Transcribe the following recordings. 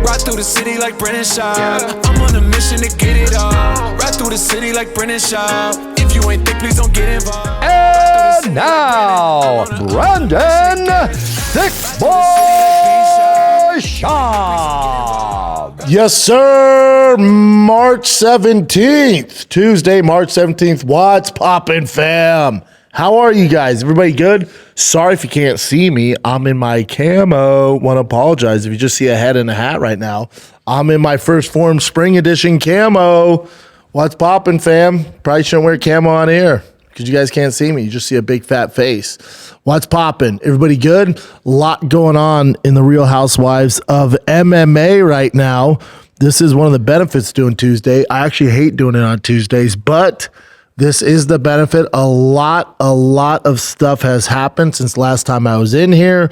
Ride through the city like Brennan Schaub. I'm on a mission to get it all. Ride through the city like Brennan Schaub. If you ain't thick, please don't get involved. And now, Brandon Thick Boy Schaub. Yes, sir. March 17th. Tuesday, March 17th. What's poppin', fam? How are you guys? Everybody good? Sorry if you can't see me. I'm in my camo. Want to apologize if you just see a head and a hat right now. I'm in my First Form Spring Edition camo. What's poppin', fam? Probably shouldn't wear camo on air because you guys can't see me. You just see a big fat face. What's poppin'? Everybody good? A lot going on in the Real Housewives of MMA right now. This is one of the benefits doing Tuesday. I actually hate doing it on Tuesdays, but this is the benefit. A lot of stuff has happened since last time I was in here.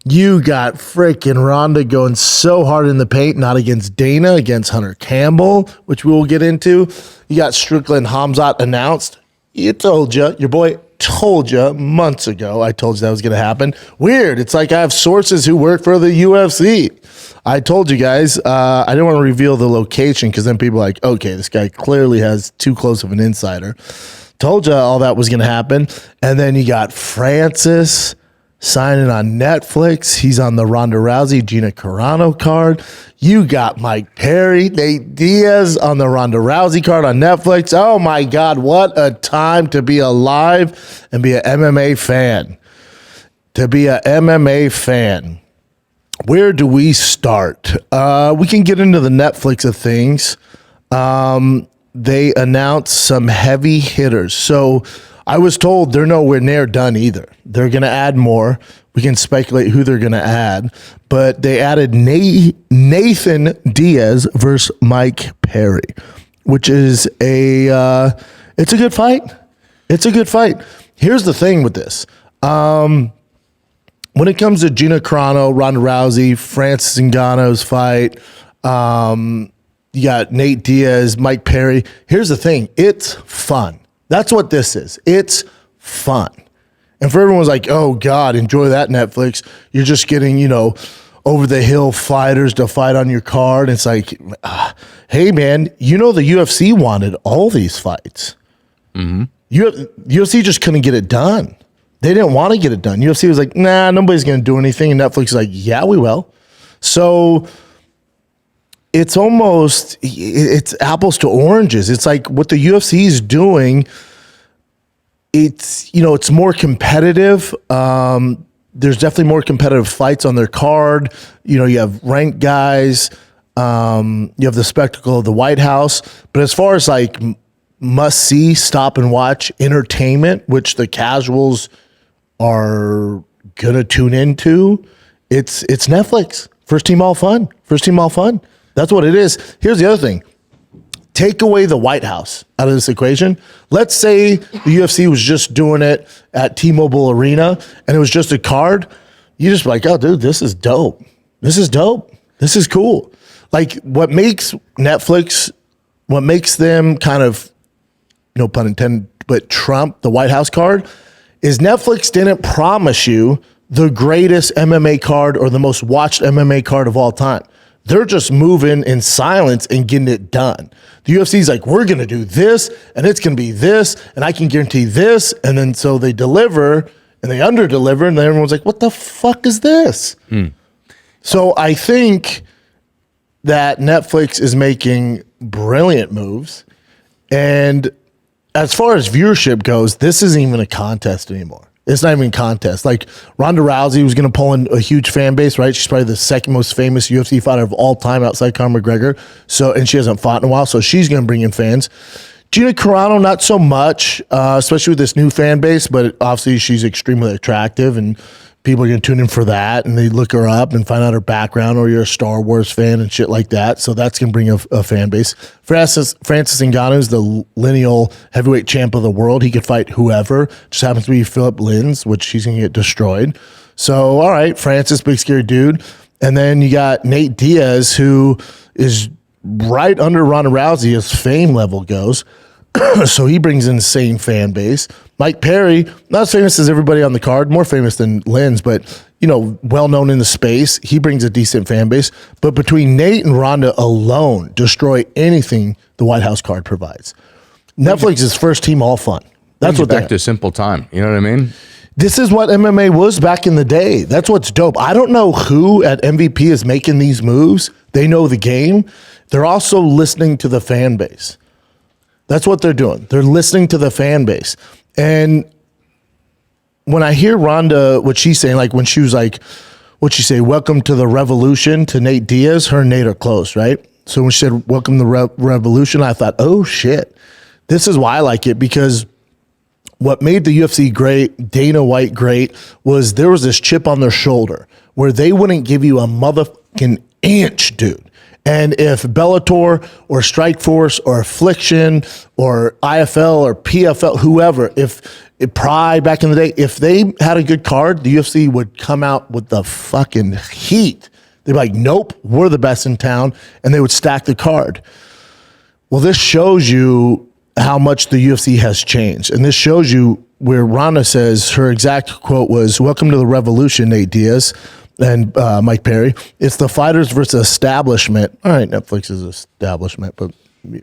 You got freaking Ronda going so hard in the paint, not against Dana, against Hunter Campbell, which we will get into. You got Strickland Hamzat announced. You told you, your boy told you months ago. I told you that was going to happen. Weird. It's like I have sources who work for the UFC. I told you guys, I didn't want to reveal the location because then people are like, okay, this guy clearly has too close of an insider. Told you all that was going to happen. And then you got Francis signing on Netflix. He's on the Ronda Rousey, Gina Carano card. You got Mike Perry, Nate Diaz on the Ronda Rousey card on Netflix. Oh my God, what a time to be alive and be an MMA fan. To be an MMA fan. Where do we start? We can get into the Netflix of things. They announced some heavy hitters. So I was told they're nowhere near done either. They're going to add more. We can speculate who they're going to add. But they added Nathan Diaz versus Mike Perry, which is it's a good fight. It's a good fight. Here's the thing with this. When it comes to Gina Carano, Ronda Rousey, Francis Ngannou's fight, you got Nate Diaz, Mike Perry. Here's the thing. It's fun. That's what this is. It's fun. And for everyone's like, oh, God, enjoy that, Netflix. You're just getting, over-the-hill fighters to fight on your card. It's like, hey, man, the UFC wanted all these fights. Mm-hmm. UFC just couldn't get it done. They didn't want to get it done. UFC was like, nah, nobody's going to do anything. And Netflix is like, yeah, we will. So it's apples to oranges. It's like what the UFC is doing. It's more competitive. There's definitely more competitive fights on their card. You have ranked guys. You have the spectacle of the White House. But as far as like must see, stop and watch entertainment, which the casuals are gonna tune into, it's Netflix. First team all fun. That's what it is. Here's the other thing. Take away the White House out of this equation. Let's say the UFC was just doing it at T-Mobile Arena and it was just a card. You just be like, oh, dude, this is dope. This is cool. Like what makes Netflix, what makes them kind of, no pun intended, but trump the White House card is Netflix didn't promise you the greatest MMA card or the most watched MMA card of all time. They're just moving in silence and getting it done. The UFC's like, we're going to do this, and it's going to be this, and I can guarantee this. And then so they deliver, and they under-deliver, and then everyone's like, what the fuck is this? So I think that Netflix is making brilliant moves. And as far as viewership goes, this isn't even a contest anymore. It's not even a contest. Like Ronda Rousey was going to pull in a huge fan base, right? She's probably the second most famous UFC fighter of all time outside Conor McGregor. And she hasn't fought in a while, so she's going to bring in fans. Gina Carano, not so much, especially with this new fan base, but obviously she's extremely attractive and people are going to tune in for that, and they look her up and find out her background, or you're a Star Wars fan and shit like that. So that's going to bring a fan base. Francis Ngannou is the lineal heavyweight champ of the world. He could fight whoever. Just happens to be Philip Lins, which he's going to get destroyed. So, all right, Francis, big scary dude. And then you got Nate Diaz, who is right under Ronda Rousey as fame level goes. So he brings in the same fan base. Mike Perry, not as famous as everybody on the card, more famous than Lynn's, but well known in the space. He brings a decent fan base. But between Nate and Ronda alone, destroy anything the White House card provides. Netflix is first team all fun. That's what back to simple time. You know what I mean? This is what MMA was back in the day. That's what's dope. I don't know who at MVP is making these moves. They know the game. They're also listening to the fan base. That's what they're doing. They're listening to the fan base. And when I hear Ronda, what she's saying, like when she was like, what'd she say? Welcome to the revolution to Nate Diaz. Her and Nate are close, right? So when she said, welcome to the revolution, I thought, oh shit. This is why I like it, because what made the UFC great, Dana White great, was there was this chip on their shoulder where they wouldn't give you a motherfucking inch, dude. And if Bellator or Strikeforce or Affliction or IFL or PFL, whoever, if Pride back in the day, if they had a good card, the UFC would come out with the fucking heat. They'd be like, nope, we're the best in town. And they would stack the card. Well, this shows you how much the UFC has changed. And this shows you where Ronda says her exact quote was, welcome to the revolution, Nate Diaz and Mike Perry. It's the fighters versus establishment. All right, Netflix is establishment, but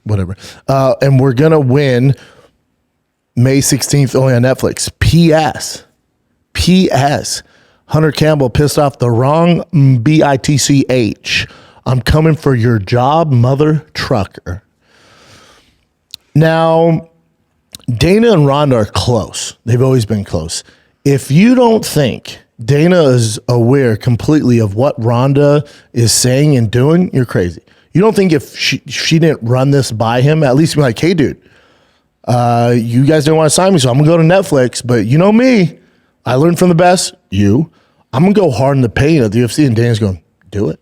whatever. And we're going to win May 16th only on Netflix. P.S. Hunter Campbell pissed off the wrong BITCH. I'm coming for your job, mother trucker. Now, Dana and Ronda are close. They've always been close. If you don't think Dana is aware completely of what Ronda is saying and doing, you're crazy. You don't think if she didn't run this by him, at least be like, hey, dude, you guys didn't want to sign me, so I'm going to go to Netflix. But you know me. I learned from the best. I'm going to go hard in the paint at the UFC. And Dana's going, do it.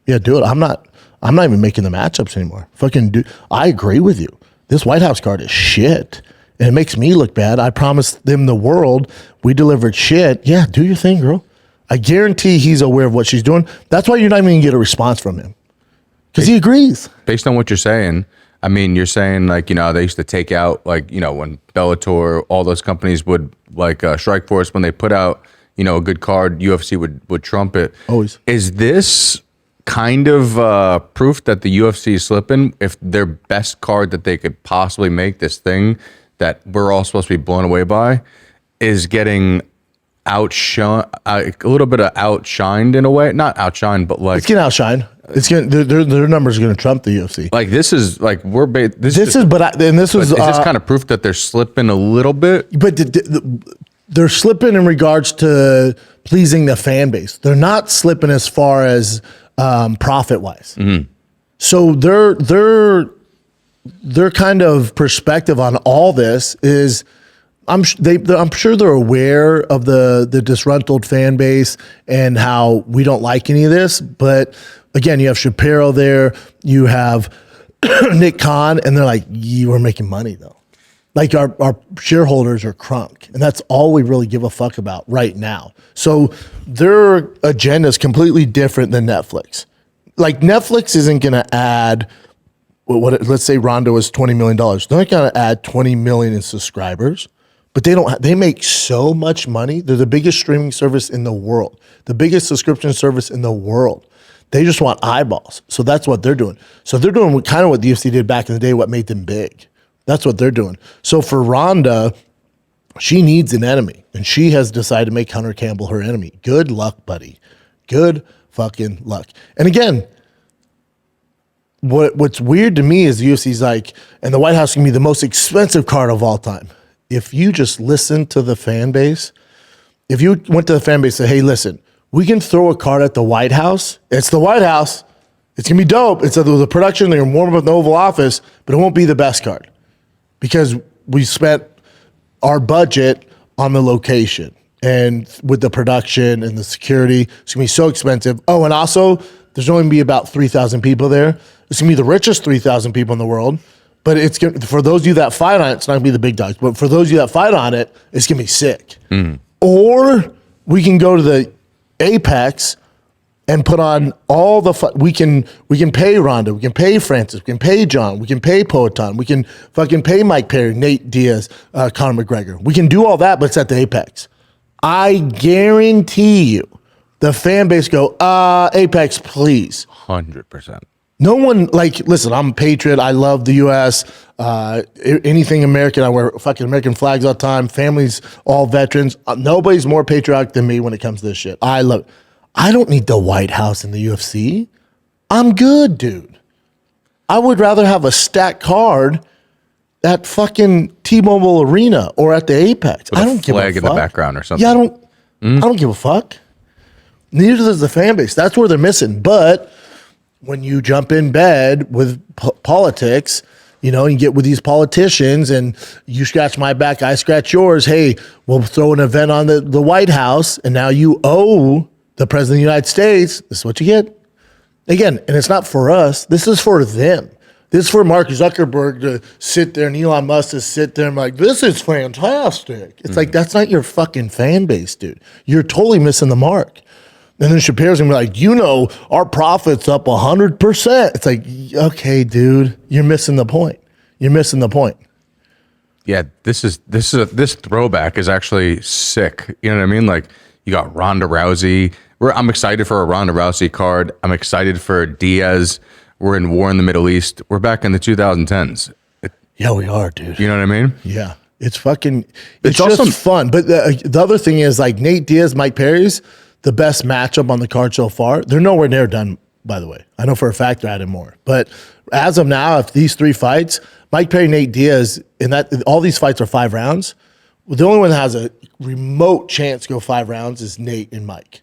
Yeah, do it. I'm not even making the matchups anymore. Fucking do. I agree with you. This White House card is shit. And it makes me look bad. I promised them the world. We delivered shit. Yeah, do your thing, girl. I guarantee he's aware of what she's doing. That's why you're not even going to get a response from him. Because he agrees. Based on what you're saying, I mean, you're saying like, they used to take out like, when Bellator, all those companies would like Strikeforce, when they put out, a good card, UFC would trump it. Always. Is this kind of proof that the UFC is slipping if their best card that they could possibly make, this thing that we're all supposed to be blown away by, is getting outshone, a little bit of outshined in a way? Not outshined, but like... It's getting outshined. It's getting, their numbers are going to trump the UFC. Like this is like this is this kind of proof that they're slipping a little bit. But they're slipping in regards to pleasing the fan base. They're not slipping as far as profit wise. Mm-hmm. So their kind of perspective on all this is, I'm sure they're aware of the disgruntled fan base and how we don't like any of this. But again, you have Shapiro there, you have Nick Khan, and they're like, you are making money though. Like our shareholders are crunk, and that's all we really give a fuck about right now. So their agenda is completely different than Netflix. Like Netflix isn't going to add let's say Ronda was $20 million. They're not going to add 20 million in subscribers, but they make so much money. They're the biggest streaming service in the world, the biggest subscription service in the world. They just want eyeballs. So that's what they're doing. So they're doing kind of what the UFC did back in the day, what made them big. That's what they're doing. So for Ronda, she needs an enemy, and she has decided to make Hunter Campbell her enemy. Good luck, buddy. Good fucking luck. And again, what's weird to me is the UFC's like, and the White House can be the most expensive card of all time. If you just listen to the fan base, if you went to the fan base and said, hey, listen, we can throw a card at the White House. It's the White House. It's going to be dope. It's the production. They're going to warm up in the Oval Office, but it won't be the best card because we spent our budget on the location and with the production and the security. It's going to be so expensive. Oh, and also, there's only going to be about 3,000 people there. It's going to be the richest 3,000 people in the world. But it's going for those of you that fight on it, it's not going to be the big dogs. But for those of you that fight on it, it's going to be sick. Mm. Or we can go to the Apex and put on all the we can pay Ronda, we can pay Francis, we can pay Jon, we can pay Poatan, we can fucking pay Mike Perry, Nate Diaz, Conor McGregor. We can do all that, but it's at the Apex. I guarantee you, the fan base go, Apex, please. 100%. No one, like, listen, I'm a patriot. I love the U.S. Anything American, I wear fucking American flags all the time. Families, all veterans. Nobody's more patriotic than me when it comes to this shit. I love it. I don't need the White House in the UFC. I'm good, dude. I would rather have a stacked card at fucking T-Mobile Arena or at the Apex. With I don't give a fuck. Flag in the background or something. Yeah, I don't give a fuck. Neither does the fan base. That's where they're missing. But when you jump in bed with politics, you know, you get with these politicians and you scratch my back, I scratch yours. Hey, we'll throw an event on the White House and now you owe the President of the United States. This is what you get. Again, and it's not for us. This is for them. This is for Mark Zuckerberg to sit there and Elon Musk to sit there and be like, this is fantastic. It's like, that's not your fucking fan base, dude. You're totally missing the mark. And then Shapiro's gonna be like, you know, our profit's up 100%. It's like, okay, dude, you're missing the point. You're missing the point. Yeah, this throwback is actually sick. You know what I mean? Like, you got Ronda Rousey. I'm excited for a Ronda Rousey card. I'm excited for Diaz. We're in war in the Middle East. We're back in the 2010s. Yeah, we are, dude. You know what I mean? Yeah, it's fucking. It's just awesome. Fun. But the other thing is, like, Nate Diaz, Mike Perry's the best matchup on the card so far. They're nowhere near done, by the way. I know for a fact they're adding more. But as of now, if these 3 fights, Mike Perry, Nate Diaz, and that all these fights are 5 rounds. The only one that has a remote chance to go 5 rounds is Nate and Mike.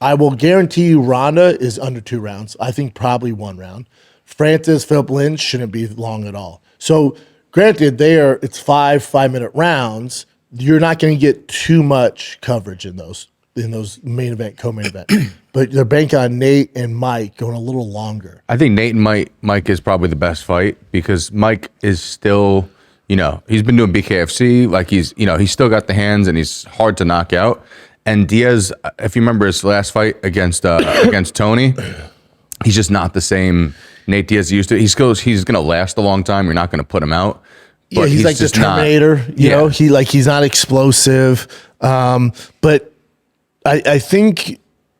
I will guarantee you Ronda is under 2 rounds. I think probably 1 round. Francis, Philip Lynch shouldn't be long at all. So granted, it's 5-minute rounds. You're not going to get too much coverage in those main event, co-main event. But they're banking on Nate and Mike going a little longer. I think Nate and Mike is probably the best fight because Mike is still, you know, he's been doing BKFC. Like he's still got the hands and he's hard to knock out. And Diaz, if you remember his last fight against Tony, he's just not the same Nate Diaz used to. He's going to last a long time. You're not going to put him out. Yeah, he's like the Terminator. You know, he's not explosive. But I think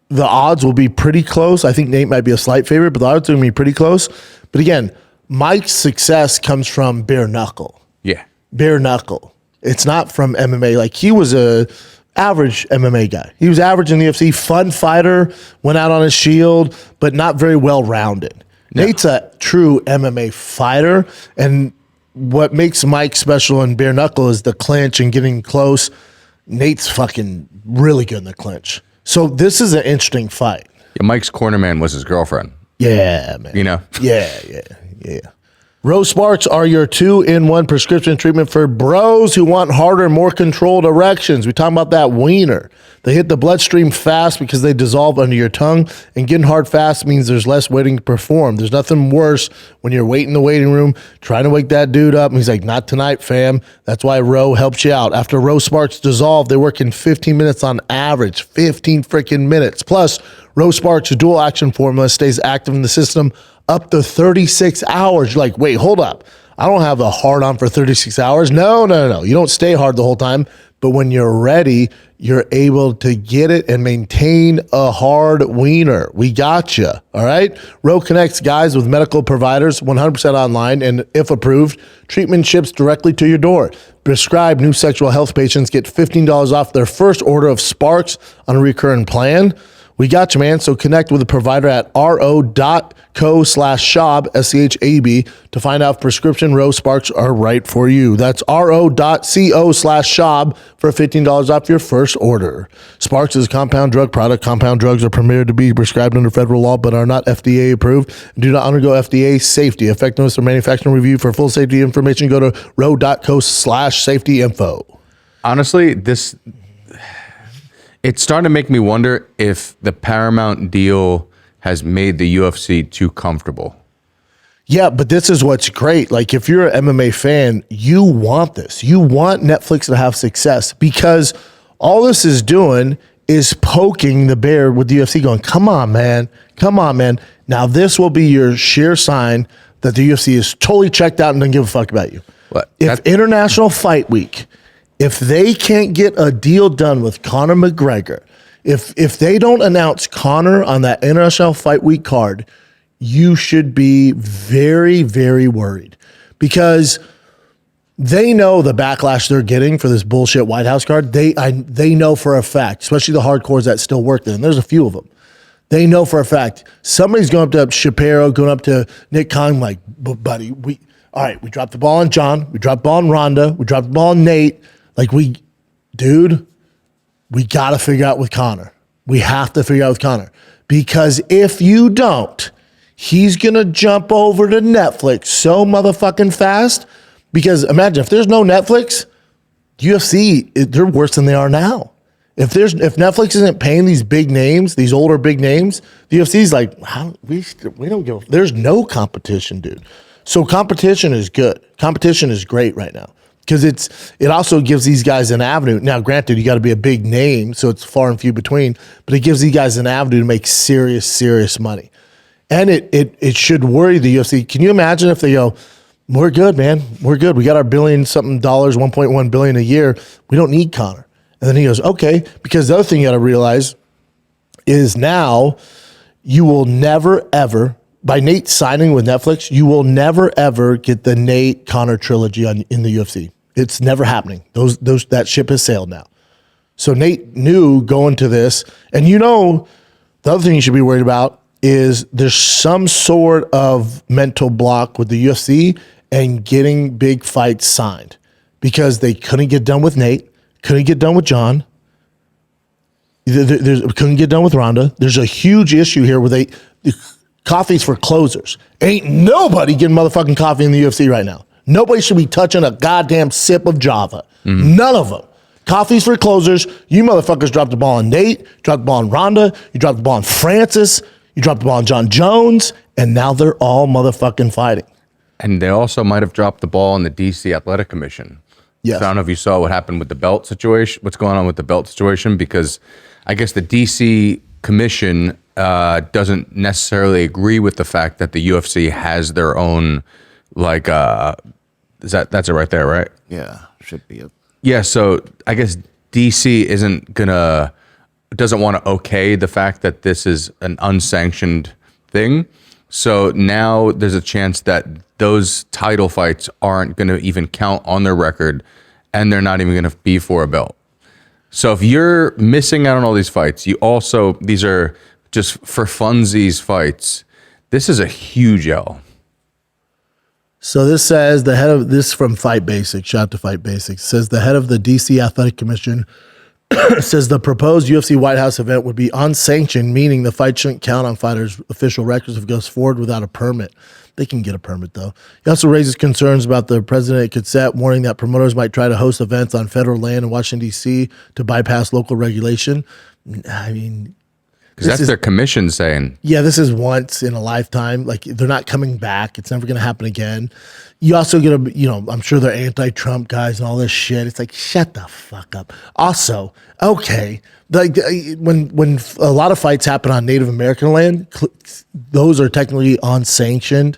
the odds will be pretty close. I think Nate might be a slight favorite, but the odds are going to be pretty close. But again, Mike's success comes from bare knuckle. Yeah. Bare knuckle. It's not from MMA. Like, he was a average MMA guy. He was average in the UFC, fun fighter, went out on his shield, but not very well-rounded. No. Nate's a true MMA fighter, and what makes Mike special in bare knuckle is the clinch and getting close. Nate's fucking really good in the clinch. So this is an interesting fight. Yeah, Mike's cornerman was his girlfriend. Yeah, man. You know? Yeah. Rose Sparks are your 2-in-1 prescription treatment for bros who want harder, more controlled erections. We talk about that wiener. They hit the bloodstream fast because they dissolve under your tongue, and getting hard fast means there's less waiting to perform. There's nothing worse when you're waiting in the waiting room, trying to wake that dude up, and he's like, not tonight, fam. That's why Ro helps you out. After Rose Sparks dissolve, they work in 15 minutes on average. 15 freaking minutes. Plus, Rose Sparks' dual action formula stays active in the system up to 36 hours. You're like, wait, hold up. I don't have a hard on for 36 hours. No. You don't stay hard the whole time. But when you're ready, you're able to get it and maintain a hard wiener. We got you. All right. Ro connects guys with medical providers 100% online. And if approved, treatment ships directly to your door. Prescribed new sexual health patients get $15 off their first order of Sparks on a recurring plan. We got you, man. So connect with a provider at ro.co/Schaub, SCHAB, to find out if prescription Rose Sparks are right for you. That's ro.co/Schaub for $15 off your first order. Sparks is a compound drug product. Compound drugs are permitted to be prescribed under federal law, but are not FDA approved and do not undergo FDA safety, effectiveness, or manufacturing review. For full safety information, go to ro.co/safety info. Honestly, it's starting to make me wonder if the Paramount deal has made the UFC too comfortable. Yeah, but this is what's great. Like, if you're an MMA fan, you want this. You want Netflix to have success, because all this is doing is poking the bear with the UFC going, come on, man. Come on, man. Now this will be your sheer sign that the UFC is totally checked out and doesn't give a fuck about you. What? If International Fight Week, if they can't get a deal done with Conor McGregor, if they don't announce Conor on that International Fight Week card, you should be very, very worried because they know the backlash they're getting for this bullshit White House card. They know for a fact, especially the hardcores that still work there, and there's a few of them. They know for a fact somebody's going up to Shapiro, going up to Nick Khan, like, buddy, we dropped the ball on Jon, we dropped the ball on Ronda, we dropped the ball on Nate. Like, dude, we got to figure out with Conor. We have to figure out with Conor because if you don't, he's going to jump over to Netflix so motherfucking fast. Because imagine if there's no Netflix, UFC, they're worse than they are now. If Netflix isn't paying these big names, these older big names, the UFC's like, we don't give a, there's no competition, dude. So competition is good. Competition is great right now because it also gives these guys an avenue. Now, granted, you got to be a big name, so it's far and few between, but it gives these guys an avenue to make serious money. And it should worry the UFC. Can you imagine if they go, we're good, man. We're good. We got our billion-something dollars, $1.1 billion a year. We don't need Conor. And then he goes, okay. Because the other thing you got to realize is now you will never, ever, by Nate signing with Netflix, you will never, ever get the Nate Conor trilogy in the UFC. It's never happening. That ship has sailed now. So Nate knew going to this. And the other thing you should be worried about is there's some sort of mental block with the UFC and getting big fights signed because they couldn't get done with Nate, couldn't get done with Jon, couldn't get done with Ronda. There's a huge issue here where coffee's for closers. Ain't nobody getting motherfucking coffee in the UFC right now. Nobody should be touching a goddamn sip of Java. Mm-hmm. None of them. Coffee's for closers. You motherfuckers dropped the ball on Nate, dropped the ball on Ronda, you dropped the ball on Francis, you dropped the ball on Jon Jones, and now they're all motherfucking fighting. And they also might have dropped the ball on the DC Athletic Commission. Yes. So I don't know if you saw what happened with the belt situation, what's going on with the belt situation, because I guess the DC Commission doesn't necessarily agree with the fact that the UFC has their own, that's it right there, right? Yeah, should be it. Yeah, so I guess DC doesn't want to okay the fact that this is an unsanctioned thing. So now there's a chance that those title fights aren't going to even count on their record, and they're not even going to be for a belt. So if you're missing out on all these fights, these are just for funsies fights. This is a huge L. So this says this from Fight Basics, shout out to Fight Basics, says the head of the DC Athletic Commission says the proposed UFC White House event would be unsanctioned, meaning the fight shouldn't count on fighters' official records if it goes forward without a permit. They can get a permit, though. He also raises concerns about the president could set, warning that promoters might try to host events on federal land in Washington, D.C. to bypass local regulation. I mean, because that's their commission saying. Yeah, this is once in a lifetime. Like, they're not coming back. It's never going to happen again. You also get I'm sure they're anti-Trump guys and all this shit. It's like, shut the fuck up. Also, okay, like when a lot of fights happen on Native American land, those are technically unsanctioned,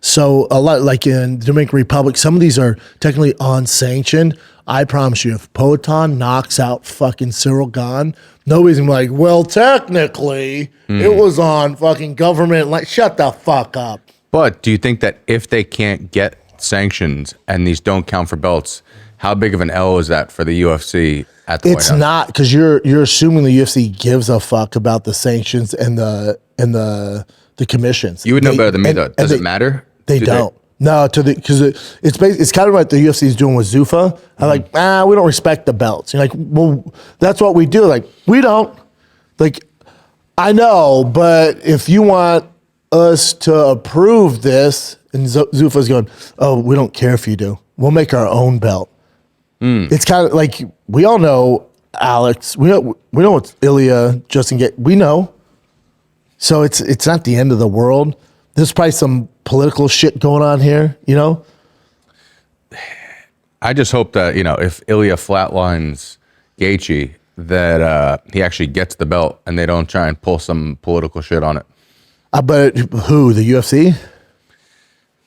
So a lot, like in the Dominican Republic, some of these are technically unsanctioned. I promise you, if Poatan knocks out fucking Cyril Gahn, nobody's gonna be like, well, technically, it was on fucking government. Like, shut the fuck up. But do you think that if they can't get sanctions and these don't count for belts, how big of an L is that for the UFC at the White House? It's not, because you're assuming the UFC gives a fuck about the sanctions and the commissions. You would know better than me, though. Does it matter? They don't. No, because it's kind of like the UFC is doing with Zuffa. I'm like, we don't respect the belts. You're like, well, that's what we do. Like, we don't. Like, I know, but if you want us to approve this, and Zuffa's going, oh, we don't care if you do. We'll make our own belt. It's kind of like, we all know Alex. We know what's Ilya, Justin Gaethje. We know. So it's not the end of the world. There's probably some political shit going on here, I just hope that, if Ilya flatlines Gaethje that he actually gets the belt and they don't try and pull some political shit on it. But who? The UFC?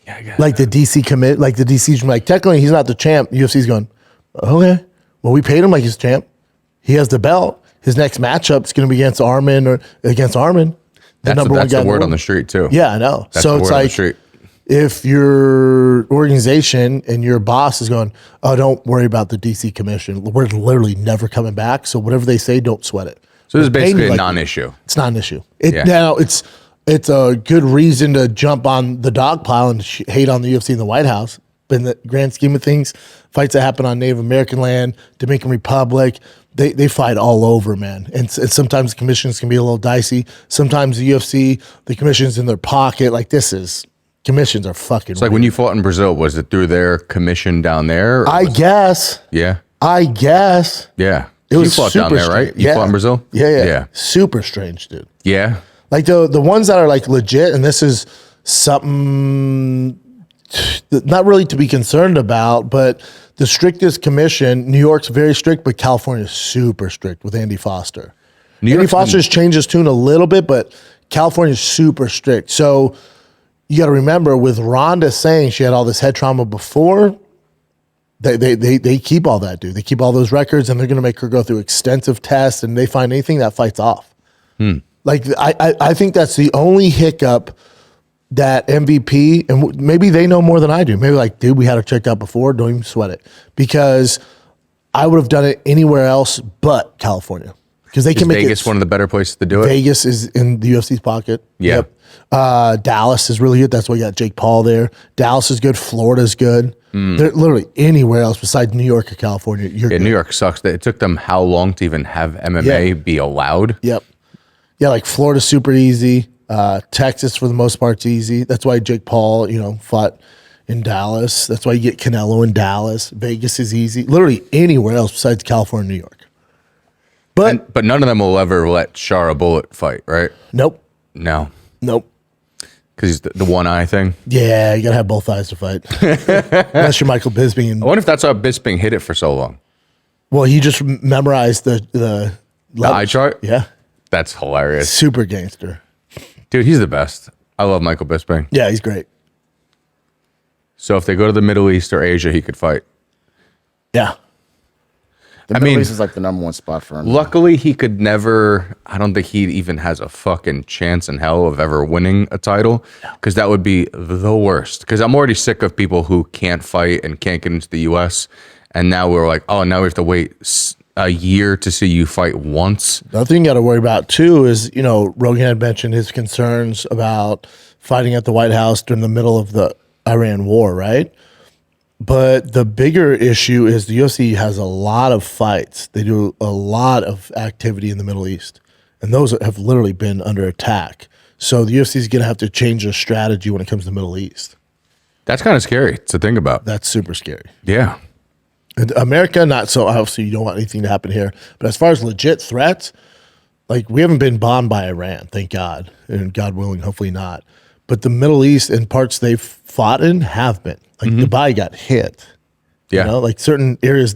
Yeah, I guess. Like the DC commit? Like the DC's like, technically he's not the champ. UFC's going, okay, well, we paid him like he's champ. He has the belt. His next matchup is going to be against Armin or against Armin. That's the word on the street too. Yeah, I know. That's so the it's word on the like, street. if your organization and your boss is going, oh, don't worry about the DC commission. We're literally never coming back. So whatever they say, don't sweat it. So this is basically a like, non-issue. It's not an issue. Yeah. Now it's a good reason to jump on the dog pile and hate on the UFC and the White House. But in the grand scheme of things, fights that happen on Native American land, Dominican Republic, they fight all over, man. And sometimes the commissions can be a little dicey. Sometimes the UFC, the commission's in their pocket. Like commissions are fucking It's like when you fought in Brazil, was it through their commission down there? I guess. Yeah. It was You fought down super there, right? strange. You fought in Brazil? Yeah. Super strange, dude. Yeah. Like the ones that are like legit, and this is something not really to be concerned about, but the strictest commission, New York's very strict, but California's super strict with Andy Foster. Andy Foster's changed his tune a little bit, but California's super strict. So you got to remember, with Ronda saying she had all this head trauma before, they keep all that, dude. They keep all those records, and they're going to make her go through extensive tests, and they find anything that fights off. Like I think that's the only hiccup that MVP, and maybe they know more than I do. Maybe like, dude, we had her checked out before. Don't even sweat it, because I would have done it anywhere else but California, because they can make Vegas one of the better places to do it. Vegas is in the UFC's pocket. Yeah. Yep. Dallas is really good. That's why you got Jake Paul there. Dallas is good. Florida's good. They're literally anywhere else besides New York or California. You're good. New York sucks. It took them how long to even have MMA be allowed? Yep. Yeah, like Florida's super easy. Texas, for the most part, is easy. That's why Jake Paul, fought in Dallas. That's why you get Canelo in Dallas. Vegas is easy. Literally anywhere else besides California and New York. But none of them will ever let Shara Bullet fight, right? Nope. No. Nope. Because he's the one eye thing. Yeah, you got to have both eyes to fight. Unless you're Michael Bisping. I wonder if that's how Bisping hit it for so long. Well, he just memorized the eye chart? Yeah. That's hilarious. Super gangster. Dude, he's the best. I love Michael Bisping. Yeah, he's great. So if they go to the Middle East or Asia, he could fight. Yeah. The Middle East is like the number one spot for him. Luckily, he could never, I don't think he even has a fucking chance in hell of ever winning a title, because that would be the worst. Because I'm already sick of people who can't fight and can't get into the U.S. And now we're like, oh, now we have to wait a year to see you fight once. The other thing you got to worry about, too, is, Rogan had mentioned his concerns about fighting at the White House during the middle of the Iran war, right? But the bigger issue is the UFC has a lot of fights. They do a lot of activity in the Middle East, and those have literally been under attack. So the UFC is going to have to change their strategy when it comes to the Middle East. That's kind of scary to think about. That's super scary. Yeah. And America, not so. Obviously, you don't want anything to happen here. But as far as legit threats, like, we haven't been bombed by Iran, thank God. And God willing, hopefully not. But the Middle East and parts they've fought in have been. Like, Dubai got hit. Yeah. Like certain areas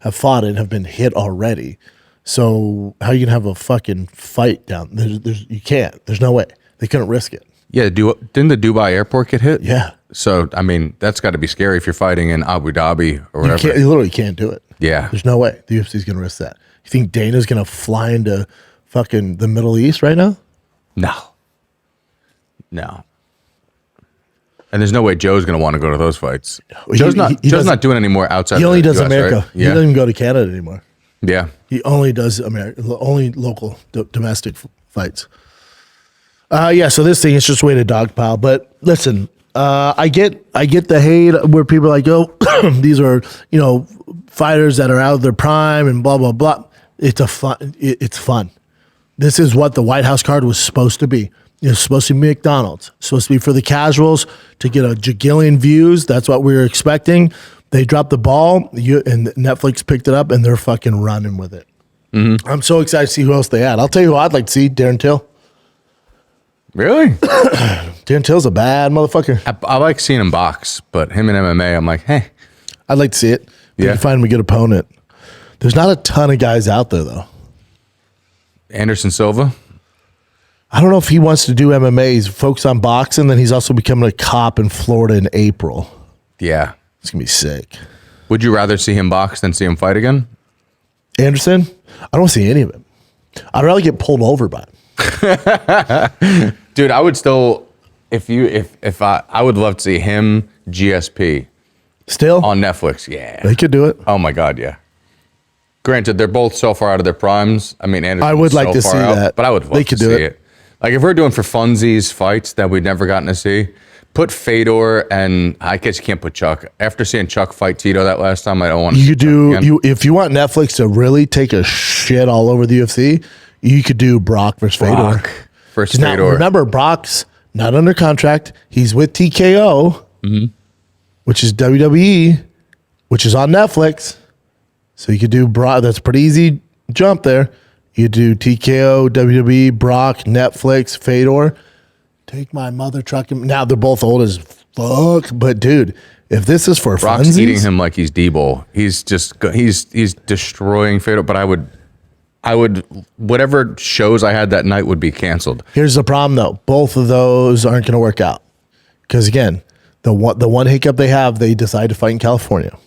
have fought in have been hit already. So how you can have a fucking fight down? You can't. There's no way. They couldn't risk it. Yeah. Didn't the Dubai airport get hit? Yeah. So, I mean, that's got to be scary if you're fighting in Abu Dhabi or whatever. You literally can't do it. Yeah. There's no way the UFC's going to risk that. You think Dana's going to fly into fucking the Middle East right now? No. And there's no way Joe's going to want to go to those fights. He Joe's not doing any more outside. He only the does US, America. Right? He doesn't even go to Canada anymore. Yeah. He only does America, only local domestic fights. So this thing is just a way to dogpile. But listen, I get the hate where people are like, oh, these are fighters that are out of their prime and blah blah blah. It's fun. This is what the White House card was supposed to be. It's supposed to be McDonald's. It's supposed to be for the casuals to get a jagillion views. That's what we were expecting. They dropped the ball, and Netflix picked it up, and they're fucking running with it. Mm-hmm. I'm so excited to see who else they had. I'll tell you who I'd like to see, Darren Till. Really? Darren Till's a bad motherfucker. I like seeing him box, but him in MMA, I'm like, hey. I'd like to see it. Yeah. You find him a good opponent. There's not a ton of guys out there, though. Anderson Silva. I don't know if he wants to do MMA. He's focused on boxing. Then he's also becoming a cop in Florida in April. Yeah. It's going to be sick. Would you rather see him box than see him fight again? Anderson? I don't see any of it. I'd rather get pulled over by him. Dude, I would still, if I would love to see him, GSP. Still? On Netflix, yeah. They could do it. Oh my God, yeah. Granted, they're both so far out of their primes. I mean, Anderson's I would like so to far see out, that. but I would love They to could see do it. Like if we're doing for funsies fights that we'd never gotten to see, put Fedor and I guess you can't put Chuck. After seeing Chuck fight Tito that last time, I don't want to. You could do if you want Netflix to really take a shit all over the UFC, you could do Brock versus Fedor. Brock versus Now, Fedor. remember, Brock's not under contract. He's with TKO, which is WWE, which is on Netflix. So you could do Brock. That's a pretty easy jump there. You do TKO, WWE, Brock, Netflix, Fedor. Take my mother trucking. Now they're both old as fuck, but dude, if this is for Brock's funsies, eating him like he's Debo. He's just he's destroying Fedor. But I would whatever shows I had that night would be canceled. here's the problem though. Both of those aren't going to work out because again, the one hiccup they have, they decide to fight in California.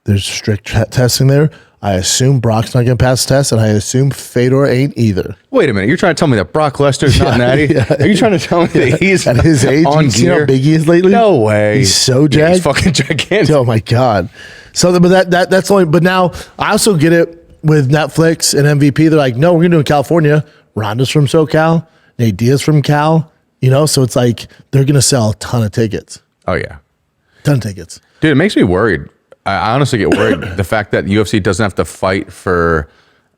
There's strict testing there. I assume Brock's not going to pass the test, and I assume Fedor ain't either. Wait a minute, you're trying to tell me that Brock Lesnar's not natty? yeah. Are you trying to tell me that he's At his age, on you see how gear? big he is lately? No way. He's so Yeah, jacked. he's fucking gigantic. Oh my god! So, but that's only. But now I also get it with Netflix and MVP. They're like, no, we're gonna do it in California. Ronda's from SoCal. Nate Diaz from Cal. You know, so it's like they're gonna sell a ton of tickets. Oh yeah, Ton of tickets. dude, it makes me worried. I honestly get worried the fact that UFC doesn't have to fight for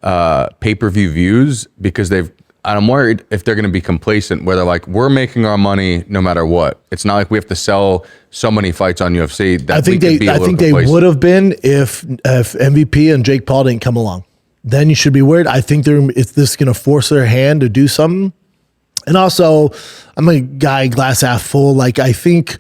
pay-per-view views because I'm worried if they're going to be complacent where they're like, we're making our money no matter what. It's not like we have to sell so many fights on UFC that I think we could be a little they complacent. would have been if MVP and Jake Paul didn't come along. Then you should be worried. I think this is going to force their hand to do something. And also, I'm a guy glass half full. Like I think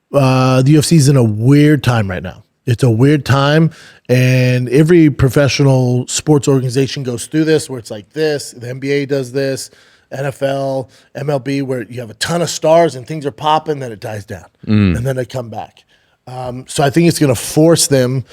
the UFC is in a weird time right now. It's a weird time, and every professional sports organization goes through this where it's like this. The NBA does this, NFL, MLB, where you have a ton of stars and things are popping, then it dies down, and then they come back. So I think it's going to force them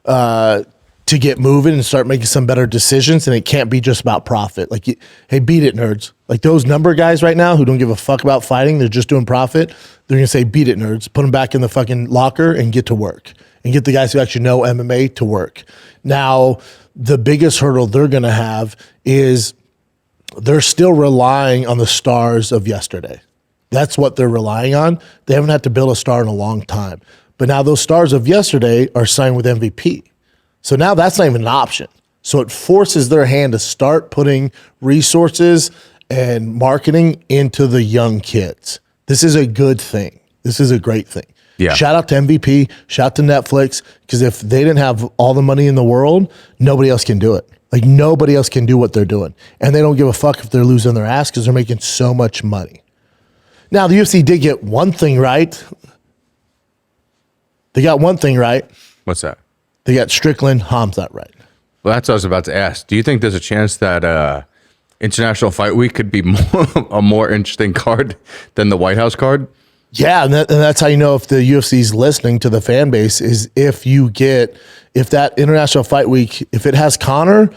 to get moving and start making some better decisions, and it can't be just about profit. Like, hey, beat it, nerds. Like those number guys right now who don't give a fuck about fighting, they're just doing profit. They're going to say, beat it, nerds. Put them back in the fucking locker and get to work. And get the guys who actually know MMA to work. Now, the biggest hurdle they're going to have is they're still relying on the stars of yesterday. That's what they're relying on. They haven't had to build a star in a long time. But now those stars of yesterday are signed with MVP. So now that's not even an option. So it forces their hand to start putting resources and marketing into the young kids. This is a good thing. This is a great thing. Yeah. Shout out to MVP, shout out to Netflix, because if they didn't have all the money in the world, nobody else can do it. Like nobody else can do what they're doing. And they don't give a fuck if they're losing their ass because they're making so much money. Now, the UFC did get one thing right. They got one thing right. What's that? They got Strickland, Hamzat right. Well, that's what I was about to ask. Do you think there's a chance that International Fight Week could be a more interesting card than the White House card? Yeah, and that's how you know if the UFC is listening to the fan base is if that International Fight Week, if it has Conor,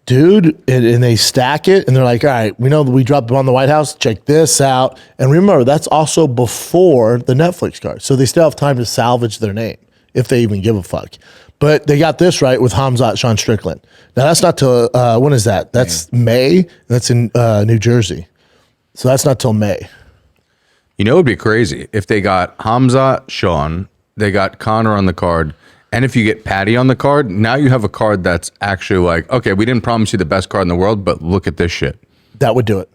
dude, and they stack it, and they're like, all right, we know that we dropped on the White House, check this out. And remember, that's also before the Netflix card. So they still have time to salvage their name, if they even give a fuck. But they got this right with Hamzat Sean Strickland. Now, that's not till, when is that? That's May. That's in New Jersey. So that's not till May. You know, it would be crazy if they got Hamza, Sean, they got Conor on the card, and if you get Patty on the card, now you have a card that's actually like, okay, we didn't promise you the best card in the world, but look at this shit. That would do it.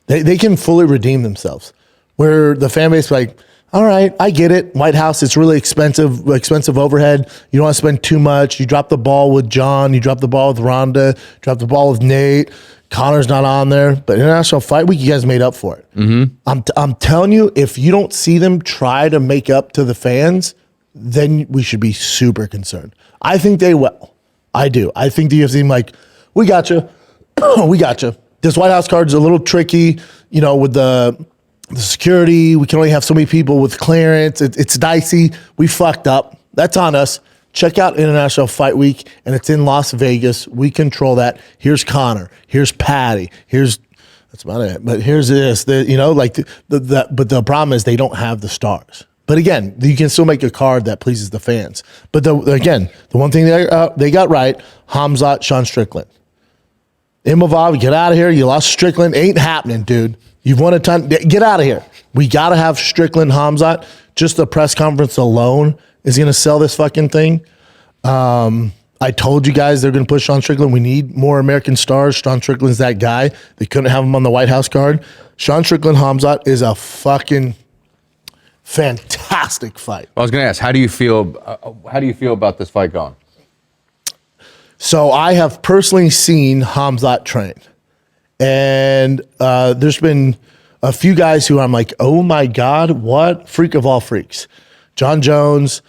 They can fully redeem themselves. Where the fan base is like, all right, I get it. White House, it's really expensive overhead. You don't want to spend too much. You drop the ball with John. You drop the ball with Ronda. Drop the ball with Nate. Conor's not on there, but International Fight Week, you guys made up for it. Mm-hmm. I'm telling you, if you don't see them try to make up to the fans, then we should be super concerned. I think they will. I do. I think the UFC like, we got you. We got you. This White House card is a little tricky, with the security. We can only have so many people with clearance. It's dicey. We fucked up. That's on us. Check out International Fight Week, and it's in Las Vegas. We control that. Here's Conor. Here's Patty. That's about it. But here's this. But the problem is they don't have the stars. But again, you can still make a card that pleases the fans. But the one thing they got right, Khamzat, Sean Strickland. Imavov, get out of here. You lost Strickland. Ain't happening, dude. You've won a ton. Get out of here. We got to have Strickland, Khamzat. Just the press conference alone is going to sell this fucking thing. I told you guys they're going to push Sean Strickland. We need more American stars. Sean Strickland's that guy. They couldn't have him on the White House card. Sean Strickland, Khamzat is a fucking fantastic fight. I was going to ask, how do you feel about this fight going? So I have personally seen Khamzat train. And there's been a few guys who I'm like, oh my God, what? Freak of all freaks. Jon Jones,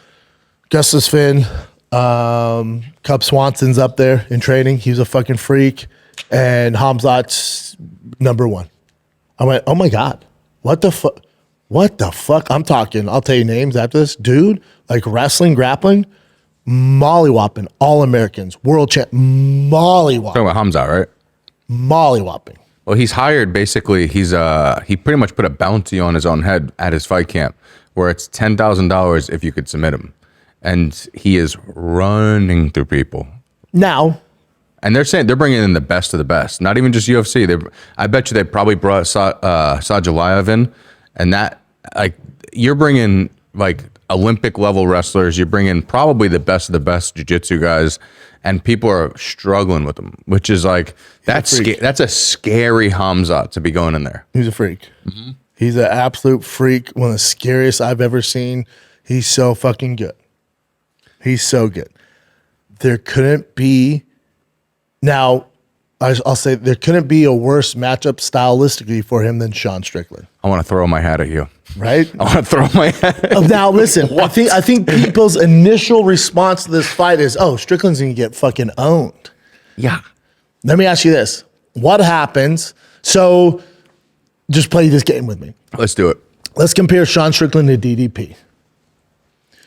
Gustus Finn, Cub Swanson's up there in training. He was a fucking freak. And Khamzat's number one. I went, oh my God, what the fuck? What the fuck? I'm talking, I'll tell you names after this. Dude, like wrestling, grappling, mollywhopping, all Americans, world champ, mollywhopping. Talking about Khamzat, right? Mollywhopping. Well, he's hired basically. He pretty much put a bounty on his own head at his fight camp, where it's $10,000 if you could submit him, and he is running through people now. And they're saying they're bringing in the best of the best. Not even just UFC. I bet you they probably brought Sajalayev in, and that you're bringing like Olympic level wrestlers. You're bringing probably the best of the best jiu-jitsu guys. And people are struggling with him, which is like, that's a scary Khamzat to be going in there. He's a freak. Mm-hmm. He's an absolute freak. One of the scariest I've ever seen. He's so fucking good. He's so good. There couldn't be, now, I'll say there couldn't be a worse matchup stylistically for him than Sean Strickland. I want to throw my hat at you. Right? I want to throw my hat at you. Now, listen, I think people's initial response to this fight is, oh, Strickland's going to get fucking owned. Yeah. Let me ask you this. What happens? So just play this game with me. Let's do it. Let's compare Sean Strickland to DDP.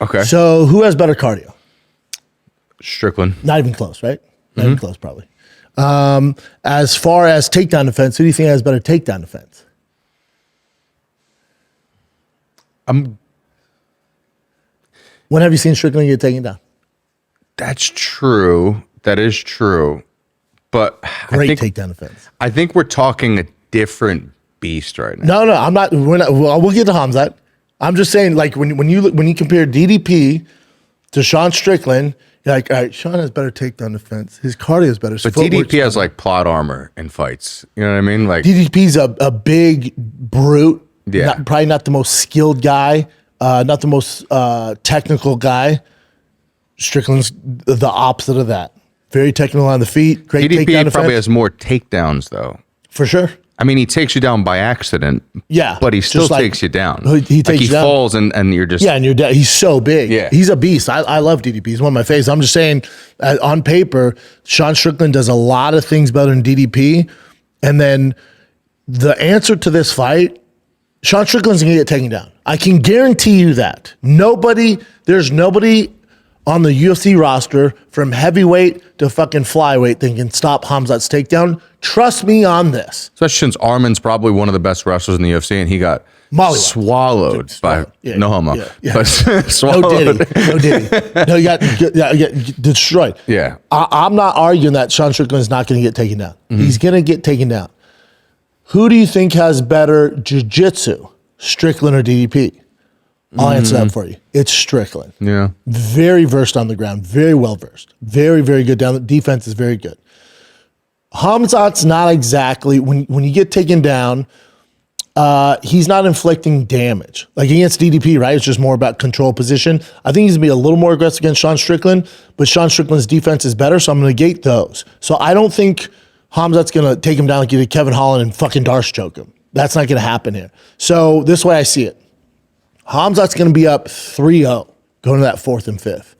Okay. So who has better cardio? Strickland. Not even close, right? Not even close, probably. As far as takedown defense, who do you think has better takedown defense? When have you seen Strickland get taken down? That's true. That is true. But Great takedown defense. I think we're talking a different beast right now. No, I'm not. We'll get to Khamzat. I'm just saying, like when you compare DDP to Sean Strickland, you're like, all right, Sean has better takedown defense. His cardio is better. But DDP has like plot armor in fights. You know what I mean? Like DDP's a big brute. Yeah. Probably not the most skilled guy. Not the most technical guy. Strickland's the opposite of that. Very technical on the feet. Great takedown defense. DDP probably has more takedowns though. For sure. I mean, he takes you down by accident. Yeah. But he still takes you down. He takes you down. Falls and you're just... Yeah, and you're dead. He's so big. Yeah. He's a beast. I love DDP. He's one of my favorites. I'm just saying, on paper, Sean Strickland does a lot of things better than DDP. And then the answer to this fight, Sean Strickland's going to get taken down. I can guarantee you that. There's nobody on the UFC roster from heavyweight to fucking flyweight that can stop Khamzat's takedown. Trust me on this. Especially since Armin's probably one of the best wrestlers in the UFC, and he got swallowed by no homo. Yeah. But swallowed. No Diddy. No, you got destroyed. Yeah. I'm not arguing that Sean Strickland is not going to get taken down. Mm-hmm. He's going to get taken down. Who do you think has better jiu-jitsu, Strickland or DDP? I'll answer that for you. It's Strickland. Yeah. Very versed on the ground. Very well versed. Very, very good down. The defense is very good. Khamzat's not exactly, when you get taken down, he's not inflicting damage. Like against DDP, right? It's just more about control position. I think he's going to be a little more aggressive against Sean Strickland, but Sean Strickland's defense is better, so I'm going to negate those. So I don't think Khamzat's going to take him down like he did Kevin Holland and fucking Darce choke him. That's not going to happen here. So this way I see it. Khamzat's going to be up 3-0 going to that fourth and fifth.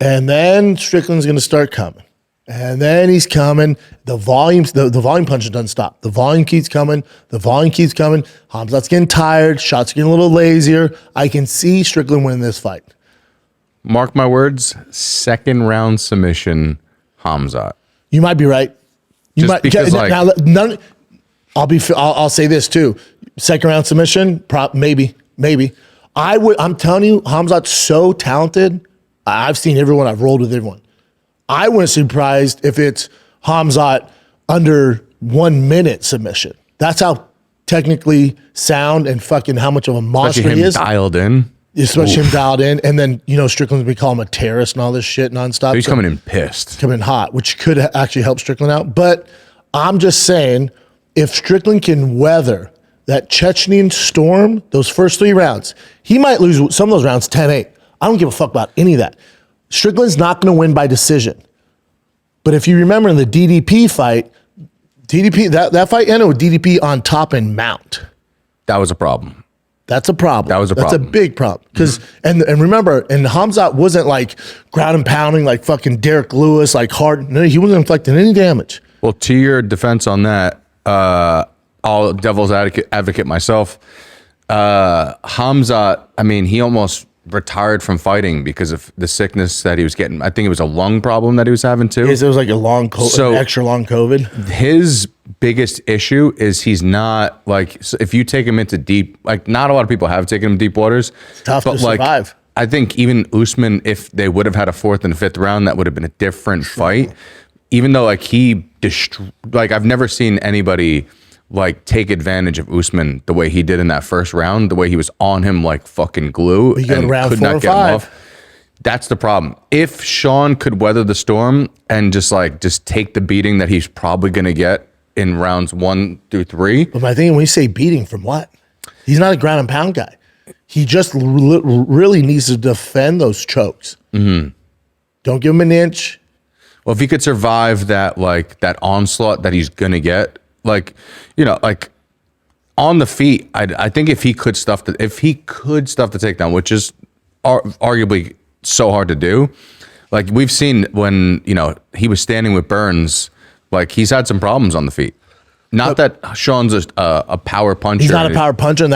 And then Strickland's going to start coming. And then he's coming. The volume punching doesn't stop. The volume keeps coming. The volume keeps coming. Khamzat's getting tired. Shots getting a little lazier. I can see Strickland winning this fight. Mark my words, second round submission, Khamzat. You might be right. You Just might because, like- now, none. I'll say this too. Second round submission, maybe. I'm telling you, Khamzat's so talented. I've seen everyone. I've rolled with everyone. I wouldn't be surprised if it's Khamzat under 1 minute submission. That's how technically sound and fucking how much of a monster Especially he him is. dialed in. Especially him dialed in. And then, Strickland, we call him a terrorist and all this shit nonstop. He's coming in pissed. Coming in hot, which could actually help Strickland out. But I'm just saying, if Strickland can weather that Chechenian storm, those first 3 rounds, he might lose some of those rounds 10-8. I don't give a fuck about any of that. Strickland's not going to win by decision. But if you remember in the DDP fight, that fight ended with DDP on top and mount. That was a problem. That's a problem. That was a problem. That's a big problem. Because and remember, and Khamzat wasn't like ground and pounding like fucking Derek Lewis, like hard. No, he wasn't inflicting any damage. Well, to your defense on that, I'll devil's advocate myself. Khamzat, I mean, he almost retired from fighting because of the sickness that he was getting. I think it was a lung problem that he was having too. It was like an extra long COVID. His biggest issue is he's not like, so if you take him into deep, like not a lot of people have taken him deep waters. It's tough to survive. I think even Usman, if they would have had a 4th and 5th round, that would have been a different fight. Even though like I've never seen anybody like take advantage of Usman the way he did in that first round, the way he was on him like fucking glue You got and round could 4 not or get him 5. off. That's the problem. If Sean could weather the storm and just take the beating that he's probably going to get in rounds 1 through 3. But my thing, when you say beating, from what? He's not a ground and pound guy. He just really needs to defend those chokes. Mm-hmm. Don't give him an inch. Well, if he could survive that onslaught that he's going to get, on the feet, I think if he could stuff the takedown, which is arguably so hard to do. Like we've seen when, he was standing with Burns, like he's had some problems on the feet. Not that Sean's a power puncher. He's not a power puncher,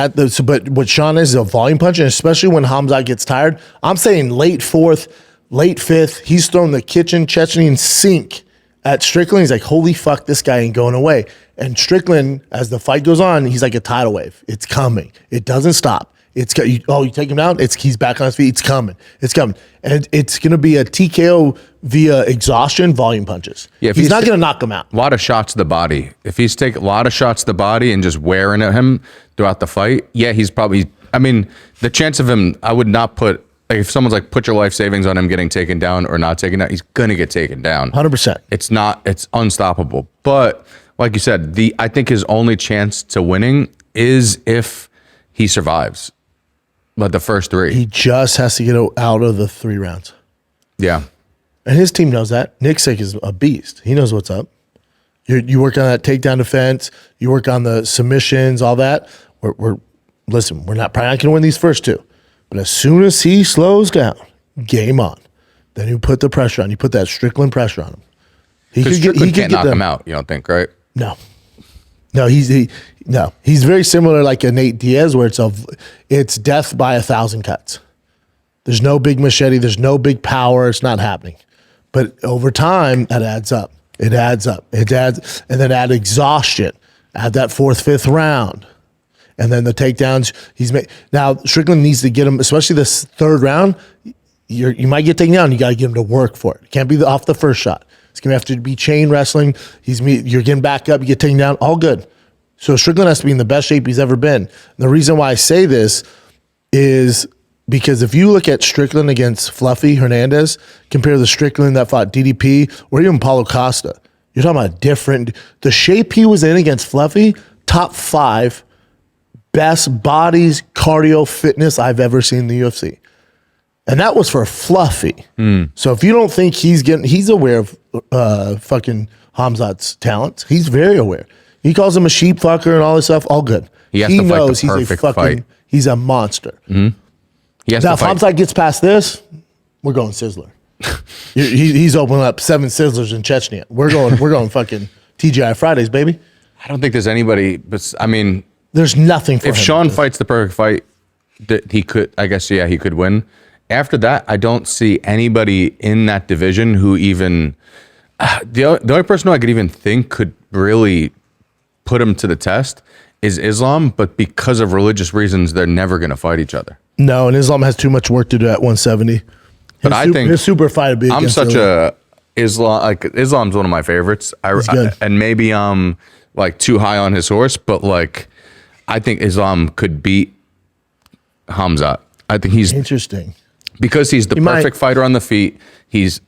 but what Sean is a volume puncher, and especially when Khamzat gets tired. I'm saying late 4th, late 5th, he's throwing the kitchen Chechenian sink at Strickland. He's like, holy fuck, this guy ain't going away. And Strickland, as the fight goes on, he's like a tidal wave. It's coming. It doesn't stop. You take him down, he's back on his feet. It's coming. And it's going to be a TKO via exhaustion, volume punches. Yeah, he's not going to knock him out. A lot of shots to the body. If he's taking a lot of shots to the body and just wearing at him throughout the fight, yeah, he's probably, the chance of him, I would not put, like if someone's like, put your life savings on him getting taken down or not taken down, he's going to get taken down. 100%. It's unstoppable. But like you said, I think his only chance to winning is if he survives. But the first 3. He just has to get out of the 3 rounds. Yeah. And his team knows that. Thiccc is a beast. He knows what's up. You work on that takedown defense. You work on the submissions, all that. Listen, we're not probably not going to win these first 2. But as soon as he slows down, game on. Then you put the pressure on. You put that Strickland pressure on him. He can't knock him out, you don't think, right? No, he's very similar like a Nate Diaz, where it's death by 1,000 cuts. There's no big machete. There's no big power. It's not happening. But over time, that adds up. It adds, and then add exhaustion. Add that 4th, 5th round, and then the takedowns he's made. Now Strickland needs to get him, especially this 3rd round. You might get taken down. You got to get him to work for it. It can't be off the first shot. It's going to have to be chain wrestling. You're getting back up, you get taken down, all good. So Strickland has to be in the best shape he's ever been. And the reason why I say this is because if you look at Strickland against Fluffy Hernandez, compare to the Strickland that fought DDP or even Paulo Costa, you're talking about the shape he was in against Fluffy, top 5 best bodies, cardio, fitness I've ever seen in the UFC. And that was for Fluffy. So if you don't think he's aware of fucking Khamzat's talents, he's very aware. He calls him a sheep fucker and all this stuff, all good. He knows he's a fucking, he's a monster. Mm-hmm. Now if Khamzat gets past this, we're going Sizzler. He's opening up 7 Sizzlers in Chechnya. We're going fucking TGI Fridays, baby. I don't think there's anybody, but I mean, there's nothing for him. If Sean fights the perfect fight, that he could, I guess, yeah, he could win. After that, I don't see anybody in that division who even the only person who I could even think could really put him to the test is Islam, but because of religious reasons, they're never going to fight each other. No, and Islam has too much work to do at 170. But I think his super fight would be. I'm such a Islam. Like Islam's one of my favorites. And maybe I'm like too high on his horse, but like I think Islam could beat Hamzat. I think he's interesting because he's the perfect fighter on the feet.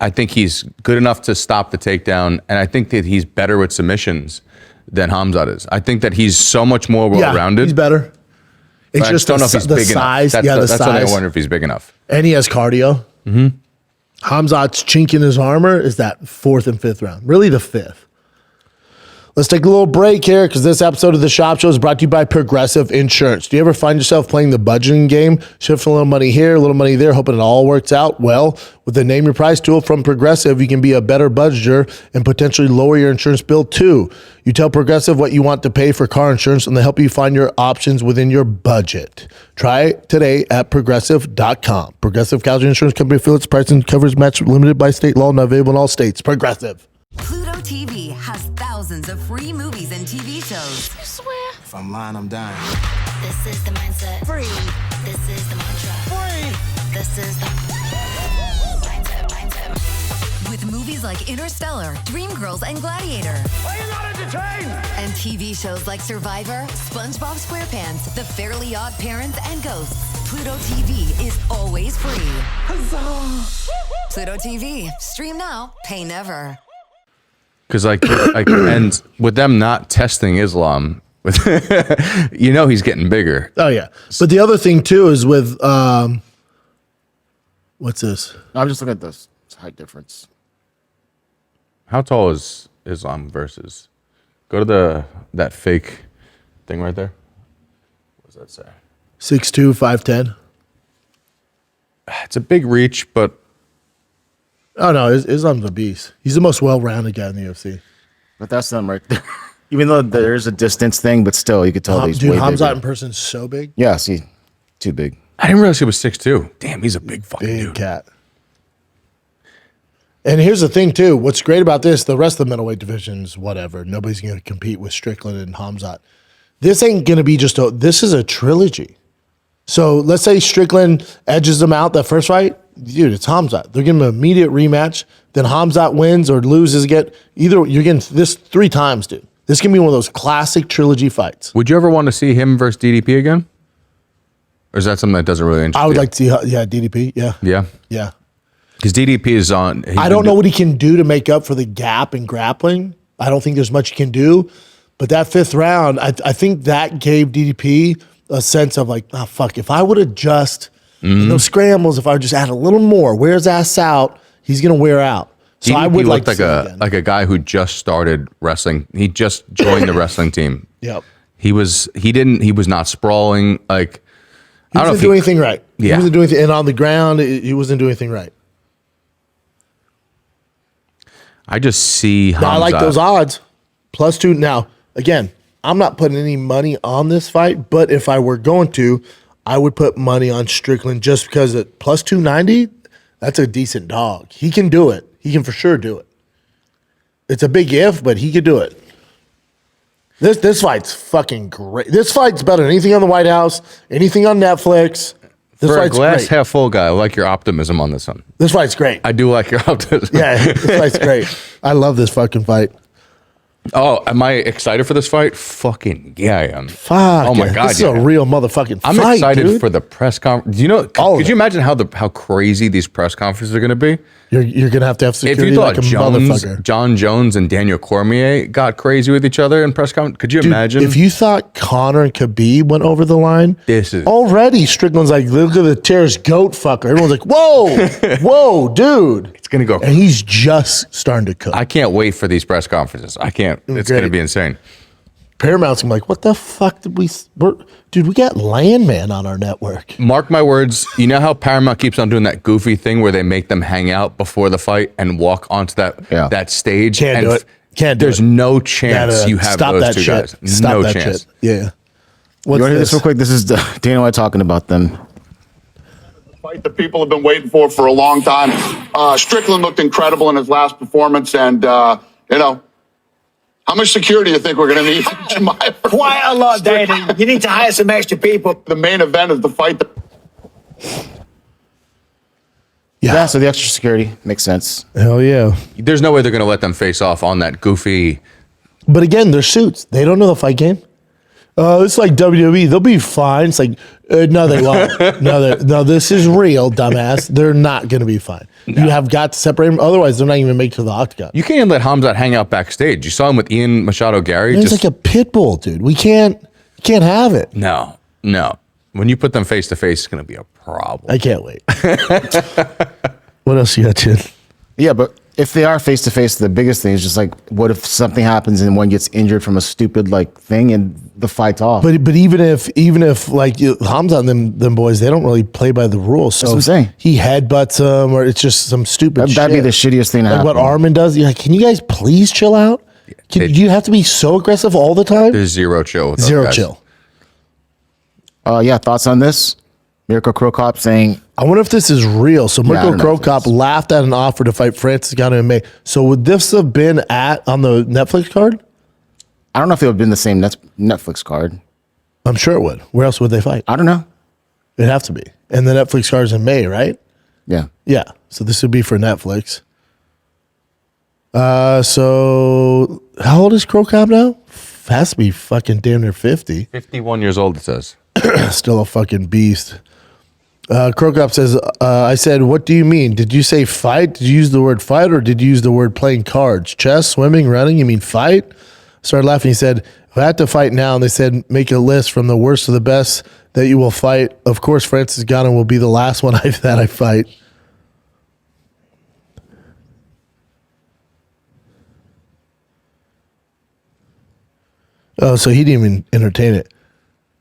I think he's good enough to stop the takedown, and I think that he's better with submissions than Hamzat is. I think that he's so much more well-rounded. He's better. It's I just don't know if he's big size. enough. That's what size. I wonder if he's big enough. And he has cardio. Mm-hmm. Hamzat's chink in his armor is that 4th and 5th round. Really the 5th. Let's take a little break here because this episode of the Schaub Show is brought to you by Progressive Insurance. Do you ever find yourself playing the budgeting game, shifting a little money here, a little money there, hoping it all works out? Well, with the Name Your Price tool from Progressive, you can be a better budgeter and potentially lower your insurance bill too. You tell Progressive what you want to pay for car insurance and they help you find your options within your budget. Try it today at Progressive.com. Progressive Casualty Insurance Company affiliates, price and coverage match limited by state law, not available in all states. Progressive. Pluto TV has thousands of free movies and TV shows. I swear. If I'm lying, I'm dying. This is the mindset. Free. This is the mantra. Free. This is the mindset. With movies like Interstellar, Dreamgirls, and Gladiator. Are you not entertained? And TV shows like Survivor, SpongeBob SquarePants, The Fairly Odd Parents, and Ghosts. Pluto TV is always free. Huzzah! Pluto TV. Stream now, pay never. Because and with them not testing Islam, he's getting bigger. Oh yeah, but the other thing too is with what's this? I'm just looking at this height difference. How tall is Islam versus? Go to that fake thing right there. What does that say? 6'2", 5'10". It's a big reach, but. Oh no, Islam's a beast. He's the most well-rounded guy in the UFC. But that's them right there. Even though there's a distance thing, but still, you could tell he's way Hamzat bigger. in person's so big. Yeah, see, too big. I didn't realize he was 6'2". Damn, he's a big fucking Big dude. cat. And here's the thing too. What's great about this, the rest of the middleweight divisions, whatever. Nobody's going to compete with Strickland and Hamzat. This ain't going to be this is a trilogy. So let's say Strickland edges them out that first fight. Dude, it's Hamzat. They're getting an immediate rematch. Then Hamzat wins or loses. You're getting this 3 times, dude. This can be one of those classic trilogy fights. Would you ever want to see him versus DDP again? Or is that something that doesn't really interest you? I would like to see, DDP. Yeah. Yeah. Yeah. Because DDP is on. I don't know what he can do to make up for the gap in grappling. I don't think there's much he can do. But that 5th round, I think that gave DDP a sense of like, oh, fuck, if I would have just, in those scrambles, if I would just add a little more, wear his ass out, he's going to wear out. So DDP I would like looked to like a guy who just started wrestling. He just joined the wrestling team. Yep. He was not sprawling. Like, He wasn't doing anything right. Yeah. He wasn't doing anything. And on the ground, he wasn't doing anything right. I just see Hamzat. Now, I like those odds. +2. Now, again, I'm not putting any money on this fight, but if I were going to, I would put money on Strickland just because at +290, that's a decent dog. He can do it. He can for sure do it. It's a big if, but he could do it. This fight's fucking great. This fight's better than anything on the White House, anything on Netflix. This For a fight's glass great. half full guy, I like your optimism on this one. This fight's great. I do like your optimism. Yeah, this fight's great. I love this fucking fight. Oh, am I excited for this fight? Fucking yeah, I am. Fuck. Oh my god, This is a real motherfucking I'm fight, excited dude. for the press conference. Do you know? Could you imagine how crazy these press conferences are going to be? You're gonna have If security you thought like a motherfucker. Jon Jones and Daniel Cormier got crazy with each other in press conference, could you Dude, imagine? if you thought Conor and Khabib went over the line, This is- already Strickland's like, look at the terrorist goat fucker. Everyone's like, whoa, whoa, dude. It's gonna go. And he's just starting to cook. I can't wait for these press conferences. I can't. It's Great. going to be insane. Paramount's gonna be like, what the fuck did dude, we got Landman on our network. Mark my words. You know how Paramount keeps on doing that goofy thing where they make them hang out before the fight and walk onto that stage? Can't do it. Can't do There's it. no chance you have Stop those that two shit. guys. Stop No that chance. shit. Yeah. You What's want to hear this? this real quick? This is Dana White talking about them. Fight that people have been waiting for a long time. Strickland looked incredible in his last performance, and how much security do you think we're going to need? Quite a lot, Dana. You need to hire some extra people. The main event is the fight that. Yeah, so the extra security makes sense. Hell yeah. There's no way they're going to let them face off on that goofy. But again, they're suits. They don't know the fight game. It's like WWE. They'll be fine. It's like, no, they won't. No, this is real, dumbass. They're not going to be fine. No. You have got to separate them. Otherwise, they're not even going to make it to the octagon. You can't let Hamzat hang out backstage. You saw him with Ian Machado Gary. He's like a pit bull, dude. We can't have it. No. When you put them face to face, it's going to be a problem. I can't wait. What else you got, Chin? Yeah, but if they are face to face, the biggest thing is just like, what if something happens and one gets injured from a stupid thing and the fight's off? But even if like Hamza and them boys, they don't really play by the rules. So that's what I'm saying. He headbutts them, or it's just some stupid. That'd be the shittiest thing to happen. What Armin does. You're like, can you guys please chill out? Do you have to be so aggressive all the time? There's zero chill. With Zero those guys. chill. Yeah, thoughts on this? Mirko Cro Cop saying, I wonder if this is real. So Mirko don't know Cro if Cop it's- laughed at an offer to fight Francis Ngannou in May. So would this have been on the Netflix card? I don't know if it would have been the same Netflix card. I'm sure it would. Where else would they fight? I don't know. It'd have to be. And the Netflix card's in May, right? Yeah. Yeah. So this would be for Netflix. So how old is Cro Cop now? Has to be fucking damn near 50. 51 years old, it says. Still a fucking beast. Cro Cop says, I said, what do you mean? Did you say fight? Did you use the word fight, or did you use the word playing cards? Chess, swimming, running? You mean fight? I started laughing. He said, if I had to fight now, and they said, make a list from the worst to the best that you will fight. Of course, Francis Ngannou will be the last one that I fight. Oh, so he didn't even entertain it.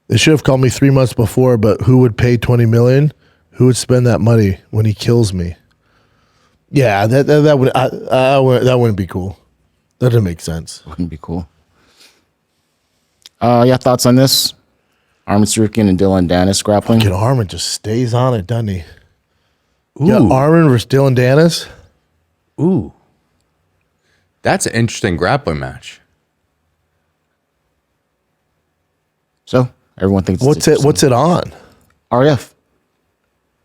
They should have called me 3 months before, but who would pay $20 million? Who would spend that money when he kills me? Yeah, that wouldn't be cool. That doesn't make sense. Wouldn't be cool. Yeah, thoughts on this? Armin Sarukian and Dylan Dennis grappling. Fucking Armin just stays on it, doesn't he? Yeah, Armin versus Dylan Dennis. Ooh. That's an interesting grappling match. So everyone thinks What's it on? RF.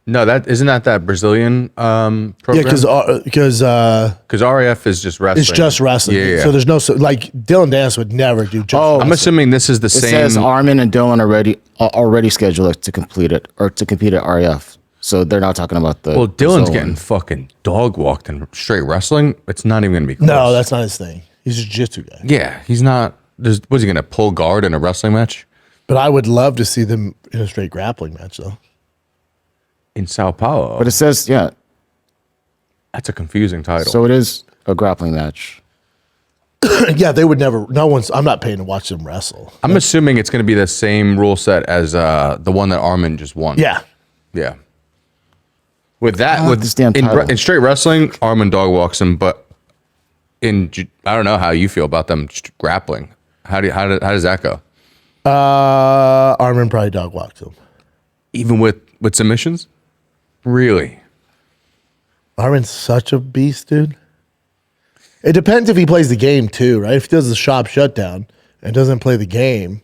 No, isn't that Brazilian program? Yeah, because RAF is just wrestling. it's just wrestling. Yeah. So there's no like Dylan Dennis would never do just. Oh, wrestling. I'm assuming this is the It same. says Armin and Dylan already scheduled to complete it or to compete at RF. So they're not talking about the. Well, Dylan's Brazilian. getting fucking dog walked in straight wrestling. It's not even going to be close. No, that's not his thing. He's a jiu-jitsu guy. Yeah, he's not. Was he going to pull guard in a wrestling match? But I would love to see them in a straight grappling match, though. In Sao Paulo. But it says, yeah. That's a confusing title. So it is a grappling match. Yeah, they would never. I'm not paying to watch them wrestle. I'm assuming it's going to be the same rule set as the one that Armin just won. Yeah. Yeah. With that, I like this damn title. in straight wrestling, Armin dog walks him, but I don't know how you feel about them just grappling. How does that go? Armin probably dog walks him. Even with submissions? Really? Armin's such a beast, dude. It depends if he plays the game too, right? If he does the Schaub shutdown and doesn't play the game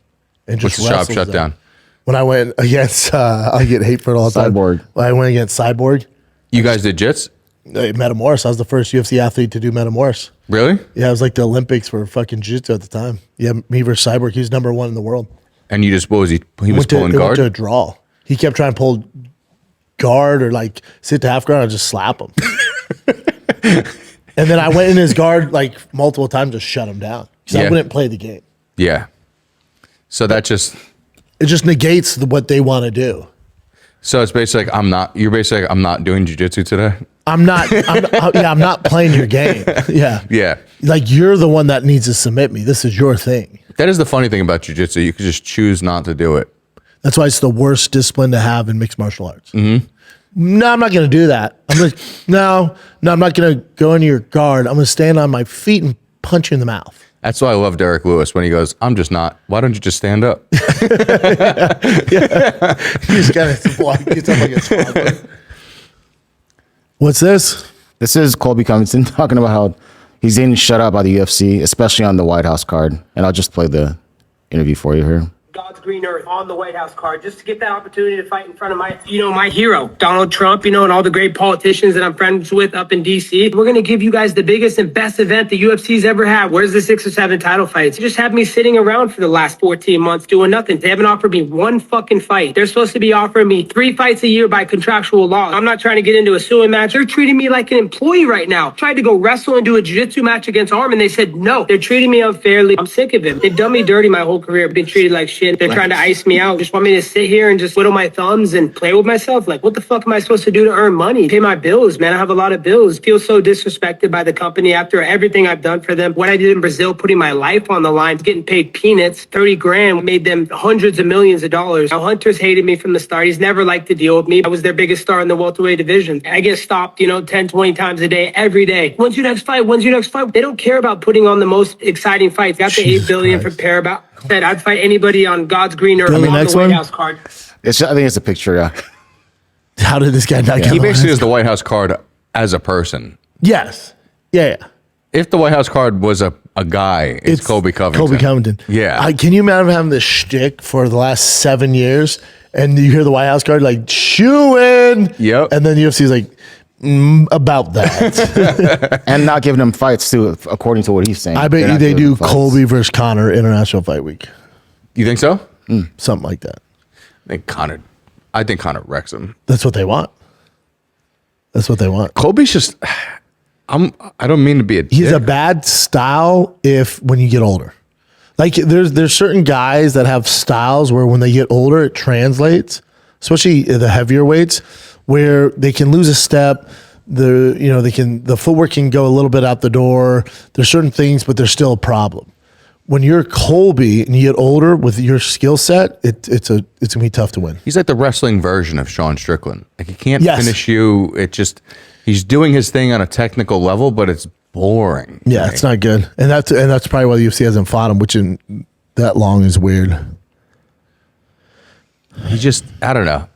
and just What's the Schaub wrestles shutdown? them. When I went against, I get hate for it all the time. Cyborg. When I went against Cyborg, You guys did jits? Metamorph. I was the first UFC athlete to do Metamorph. Really? Yeah, it was like the Olympics for fucking jiu-jitsu at the time. Yeah, me versus Cyborg. He's number 1 in the world. And you just, what was he? He was It pulling went guard? to a draw. He kept trying to pull guard or like sit to half guard. I'd just slap him. And then I went in his guard like multiple times to shut him down because I Yeah. wouldn't play the game. Yeah. So that just, It just negates what they want to do. so it's basically like, I'm not doing jiu-jitsu today? I'm not playing your game. Yeah. Yeah. Like you're the one that needs to submit me. This is your thing. That is the funny thing about jiu-jitsu. You can just choose not to do it. That's why it's the worst discipline to have in mixed martial arts. Mm-hmm. No, I'm not going to do that. I'm like, no, I'm not going to go into your guard. I'm going to stand on my feet and punch you in the mouth. That's why I love Derek Lewis when he goes, I'm just not. Why don't you just stand up? Yeah. He's kind of walking. He's like a toddler. What's this? This is Colby Covington talking about how he's getting shut up by the UFC, especially on the White House card. And I'll just play the interview for you here. God's green earth on the White House card just to get that opportunity to fight in front of my hero, Donald Trump, and all the great politicians that I'm friends with up in DC. We're going to give you guys the biggest and best event the UFC's ever had. Where's the 6 or 7 title fights? They just have me sitting around for the last 14 months doing nothing. They haven't offered me one fucking fight. They're supposed to be offering me 3 fights a year by contractual law. I'm not trying to get into a suing match. They're treating me like an employee right now. Tried to go wrestle and do a jiu-jitsu match against Arm, and they said no. They're treating me unfairly. I'm sick of it. They've done me dirty my whole career. I've been treated like shit. They're trying to ice me out. Just want me to sit here and just twiddle my thumbs and play with myself. Like, what the fuck am I supposed to do to earn money? Pay my bills, man. I have a lot of bills. Feel so disrespected by the company after everything I've done for them. What I did in Brazil, putting my life on the line, getting paid peanuts, 30 grand, made them hundreds of millions of dollars. Now, Hunter's hated me from the start. He's never liked to deal with me. I was their biggest star in the welterweight division. I get stopped, 10, 20 times a day, every day. When's your next fight? When's your next fight? They don't care about putting on the most exciting fights. Got the $8 billion for Paramount. Said I'd fight anybody on God's green earth on the White House card. I think it's a picture, yeah. How did this guy not get He on the basically White is the White House card as a person. Yes. Yeah. If the White House card was a guy, it's Colby Covington. Colby Covington. Yeah. Can you imagine having this shtick for the last 7 years and you hear the White House card like, shoo-in. Yep. And then UFC's like, about that. And not giving him fights, too, according to what he's saying. I bet you they do Colby versus Conor International Fight Week. You think so? Something like that. I think Conor wrecks him. That's what they want. That's what they want. Colby's just, I don't mean to be a dick. He's a bad style when you get older. Like there's certain guys that have styles where when they get older, it translates, especially the heavier weights, where they can lose a step. The footwork can go a little bit out the door. There's certain things, but there's still a problem. When you're Colby and you get older with your skill set, it's gonna be tough to win. He's like the wrestling version of Sean Strickland. Like he can't finish you. He's doing his thing on a technical level, but it's boring. Yeah, it's not good, and that's probably why the UFC hasn't fought him, which in that long is weird. He just, I don't know.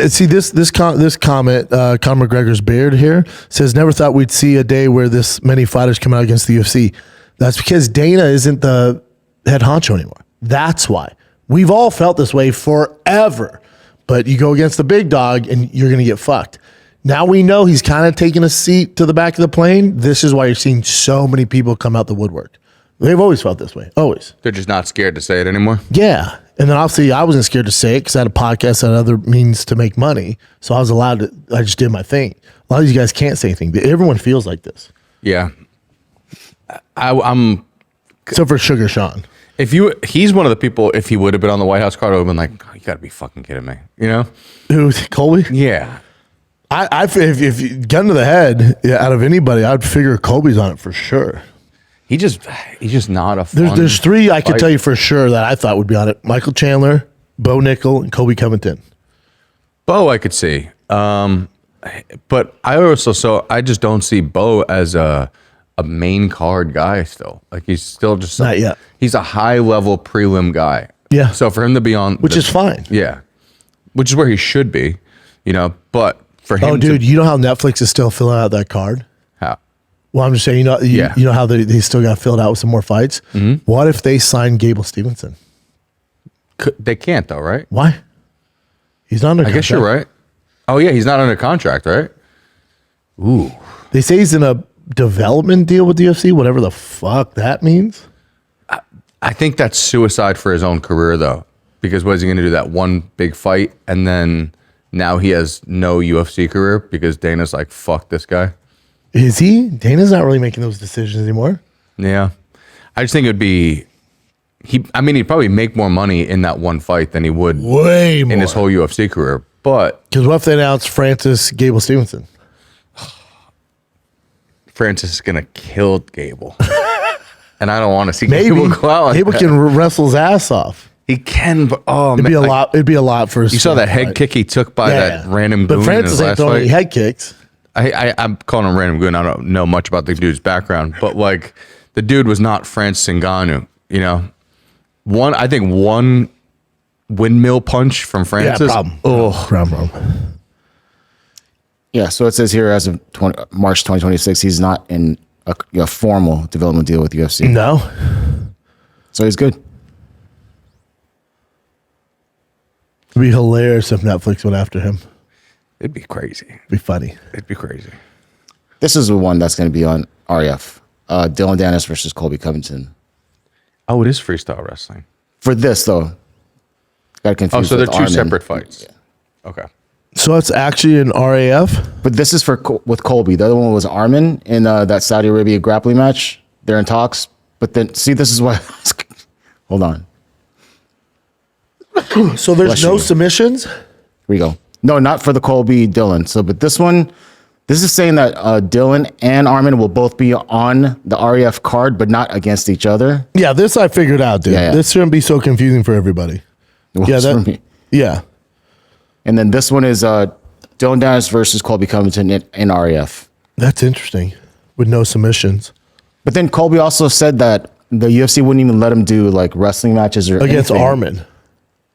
See this comment, Conor McGregor's beard here says, never thought we'd see a day where this many fighters come out against the UFC. That's because Dana isn't the head honcho anymore. That's why. We've all felt this way forever. But you go against the big dog and you're going to get fucked. Now we know he's kind of taking a seat to the back of the plane. This is why you're seeing so many people come out the woodwork. They've always felt this way. Always. They're just not scared to say it anymore. Yeah. And then obviously I wasn't scared to say it because I had a podcast and other means to make money. So I was allowed to, I just did my thing. A lot of you guys can't say anything. Everyone feels like this. Yeah. I'm except for Sugar Sean. He's one of the people, if he would have been on the White House card, I would have been like, oh, you got to be fucking kidding me. You know? Who, Colby? Yeah. If you gun to the head out of anybody, I'd figure Colby's on it for sure. He's just not a fun There's 3 I could tell you for sure that I thought would be on it. Michael Chandler, Bo Nickel, and Colby Covington. Bo I could see. But I just don't see Bo as a main card guy still. Like he's still just not yet. He's a high level prelim guy. Yeah. So for him to be on which is fine. Yeah. Which is where he should be, but for him you know how Netflix is still filling out that card? How? Well, I'm just saying, you know how they still got filled out with some more fights? Mm-hmm. What if they sign Gable Stevenson? They can't though, right? Why? He's not under contract. I guess you're right. Oh yeah, he's not under contract, right? Ooh. They say he's in a development deal with the UFC, whatever the fuck that means. I think that's suicide for his own career though. Because what is he going to do? That one big fight and then now he has no UFC career because Dana's like, fuck this guy. Is he? Dana's not really making those decisions anymore. Yeah. I just think it would be, he'd probably make more money in that one fight than he would way more in his whole UFC career. But because what if they announce Francis Gable Stevenson? Francis is going to kill Gable. and I don't want to see Maybe Gable go out. Like Gable that. can wrestle his ass off. He can, but It'd be a lot. It'd be a lot for. You saw that head kick he took by that random goon But Francis in his ain't last throwing any fight. head kicks. I'm calling him random goon. I don't know much about the dude's background, but like the dude was not Francis Ngannou. You know, I think one windmill punch from Francis. Yeah, problem. Oh, Problem. Yeah, so it says here as of March 2026, he's not in a formal development deal with UFC. No. So he's good. It'd be hilarious if Netflix went after him. it'd be crazy. It'd be funny. It'd be crazy. This is the one that's going to be on RF. Dylan Dennis versus Colby Covington. Oh, it is freestyle wrestling. For this, though, got confused. Oh, so they're with two Armin. separate fights. Okay. So it's actually an RAF. But this is with Colby. The other one was Armin in that Saudi Arabia grappling match. They're in talks. But then, see, this is what. Hold on. So there's Bless no you. submissions? Here we go. No, not for the Colby Dylan. So, but this one, this is saying that Dylan and Armin will both be on the REF card, but not against each other. Yeah, this I figured out, dude. Yeah. This shouldn't be so confusing for everybody. It Yeah, was that- for me. Yeah. And then this one is Dylan Dennis versus Colby Covington in REF. That's interesting. With no submissions. But then Colby also said that the UFC wouldn't even let him do like wrestling matches or Against anything. Armin.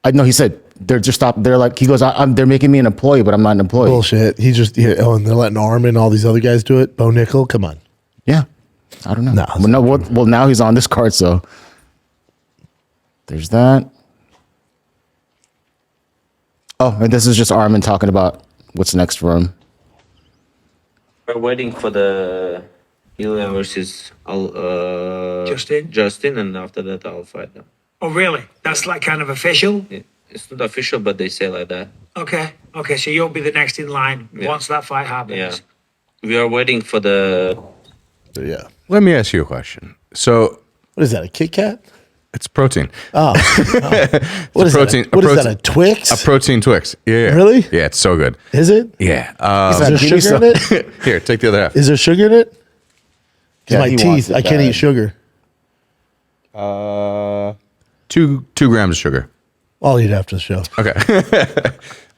I know he said they're just stop. They're like, he goes, they're making me an employee, but I'm not an employee. Bullshit. He just, and they're letting Armin and all these other guys do it. Bo Nickel, come on. Yeah. I don't know. No, well, no, well, now he's on this card, so there's that. Oh, and this is just Armin talking about what's next for him. We're waiting for the Ilya versus Justin, and after that I'll fight them. Oh, really? That's like kind of official? It's not official, but they say like that. Okay. Okay, so you'll be the next in line Yeah. once that fight happens. Yeah. We are waiting for the. So, yeah. Let me ask you a question. So What is that, a Kit Kat? it's protein. Oh. What is protein- that? What is a that, protein- a Twix? A protein Twix. Yeah. Really? Yeah, it's so good. Is it? Yeah. Is there Give me sugar in some. it? Here, take the other half. Is there sugar in it? 'Cause Yeah, my he wants teeth, it I can't bad. eat sugar. 2 grams of sugar. I'll eat after the show. Okay.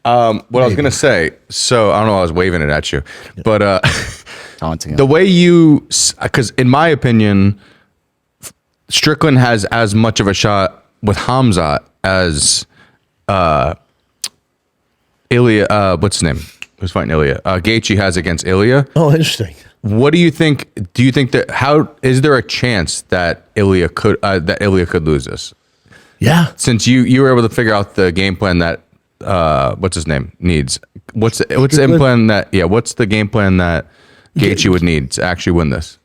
What I was gonna say. So I don't know. I was waving it at you, but Taunting him. the way because in my opinion, Strickland has as much of a shot with Hamzat as Ilya. What's his name? Who's fighting Ilya? Gaethje has against Ilya. Oh, interesting. What do you think? Do you think that is there a chance that Ilya could lose this? Yeah. Since you were able to figure out the game plan that what's his name needs. What's the game plan that what's the game plan that Gaethje would need to actually win this?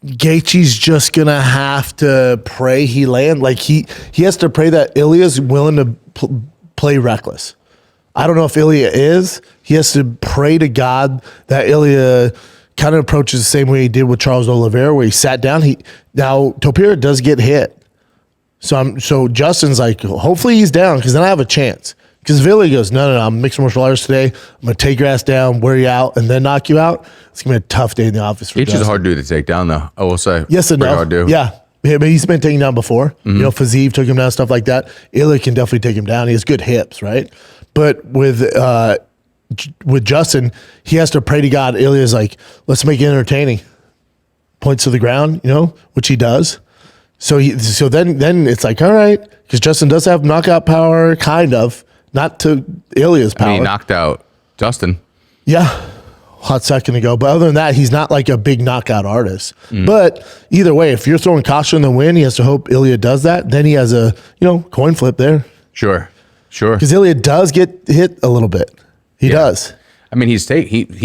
Gaethje's just gonna have to pray he land. Like he has to pray that Ilya's willing to play reckless. I don't know if Ilya is. He has to pray to God that Ilya kind of approaches the same way he did with Charles Oliveira, where he sat down. Now Topira does get hit, so Justin's like, hopefully he's down because then I have a chance. Because if Ilya goes, no, I'm mixed martial arts today. I'm gonna take your ass down, wear you out, and then knock you out. It's gonna be a tough day in the office for Gaethje's Justin. a hard dude to take down, though. I will say. Yes and Pretty no. hard dude. Yeah. But he's been taken down before. You know, Fazeev took him down, stuff like that. Ilya can definitely take him down. He has good hips, right? But with Justin, he has to pray to God. Ilya's like, let's make it entertaining. Points to the ground, which he does. So then it's like, all right, because Justin does have knockout power, kind of, not to Ilya's power. I mean, he knocked out Justin. Yeah. Hot second ago. But other than that, he's not like a big knockout artist. But either way, if you're throwing caution in the wind, he has to hope Ilya does that. Then he has a, coin flip there. Sure. Because Ilya does get hit a little bit. He does. I mean, he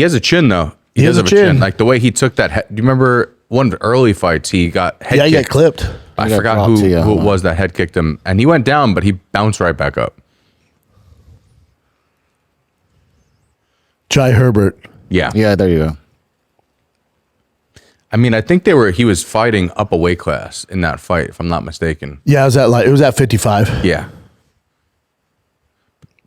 has a chin though. He has does a have chin. Like the way he took that. Do you remember one of the early fights? He got head Yeah, he got kicked. clipped. I He got forgot dropped who to you, it huh? was that head kicked him, and he went down, but he bounced right back up. Jai Herbert. Yeah. Yeah, there you go. I mean, I think he was fighting up a weight class in that fight, if I'm not mistaken. Yeah, it was at 55. Yeah.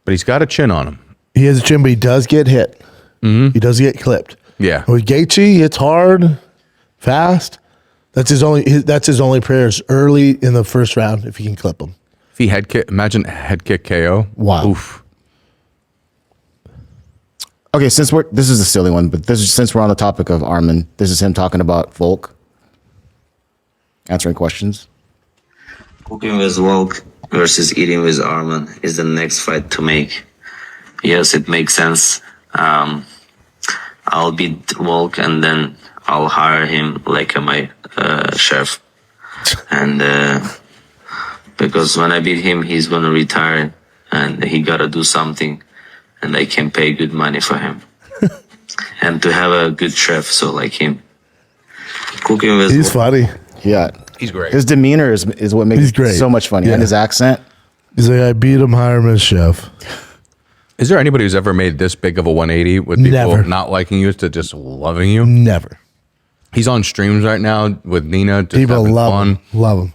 But he's got a chin on him. He has a chin, but he does get hit. He does get clipped. Yeah. With Gaethje, it's hard, fast. That's his only prayers early in the first round if he can clip him. If he head kick, imagine head kick KO. Wow. Oof. Okay, this is a silly one, but since we're on the topic of Armin, this is him talking about Volk, answering questions. Cooking with Volk versus eating with Armin is the next fight to make. Yes, it makes sense. I'll beat Volk and then I'll hire him like my chef. And because when I beat him, he's gonna retire and he gotta do something, and I can pay good money for him. And to have a good chef, so like him. Cooking with He's funny. Yeah, He's great. his demeanor is what makes it so much funny, Yeah. and his accent. He's like, I beat him, hire him as chef. Is there anybody who's ever made this big of a 180 with people Never. not liking you to just loving you? Never. He's on streams right now with Nina. Just People having love fun. him. Love him.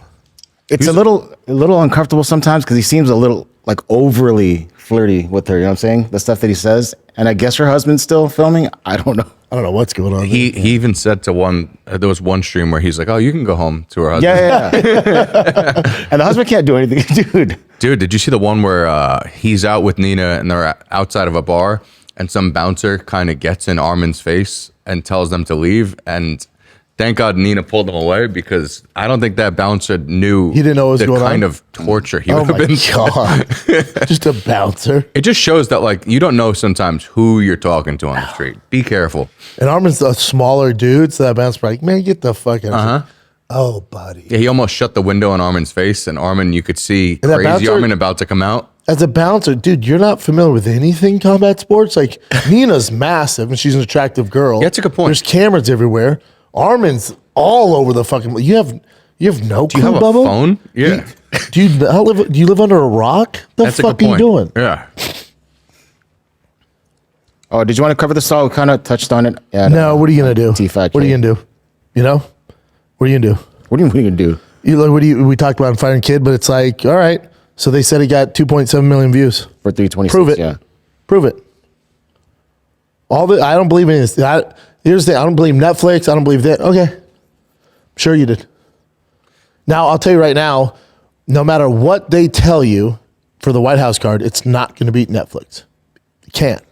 It's a little uncomfortable sometimes because he seems a little like overly flirty with her. You know what I'm saying? The stuff that he says, and I guess her husband's still filming. I don't know. I don't know what's going on. He even said to there was one stream where he's like, "Oh, you can go home to her husband." Yeah. And the husband can't do anything, dude. Dude, did you see the one where he's out with Nina and they're outside of a bar and some bouncer kind of gets in Armin's face and tells them to leave? And thank God Nina pulled them away because I don't think that bouncer knew He didn't know what was the going kind on? of torture he Oh would have my been. God. Just a bouncer. It just shows that like you don't know sometimes who you're talking to on the street. Be careful. And Armin's a smaller dude, so that bouncer's like, man, get the fuck out. Uh-huh. Oh, buddy. Yeah, he almost shut the window on Armin's face, and Armin, you could see And that crazy bouncer- Armin about to come out. As a bouncer, dude, you're not familiar with anything combat sports. Like, Nina's massive and she's an attractive girl. Yeah, that's a good point. There's cameras everywhere. Armin's all over the fucking. You have no clue, Do you have a Bubba? phone? Yeah. Do you live under a rock? The That's a fuck good are you point. doing? Yeah. Oh, did you want to cover this all? We kind of touched on it. Yeah, No, what are you gonna do? T-Fact. What are you gonna do? You know, what are you gonna do? What are you gonna do? We talked about Fighting Kid, but it's like, all right. So they said he got 2.7 million views. For 326. Prove it. Yeah. Prove it. I don't believe in this. Here's the thing. I don't believe Netflix. I don't believe that. Okay. Sure you did. Now, I'll tell you right now, no matter what they tell you for the White House card, it's not going to beat Netflix. You can't.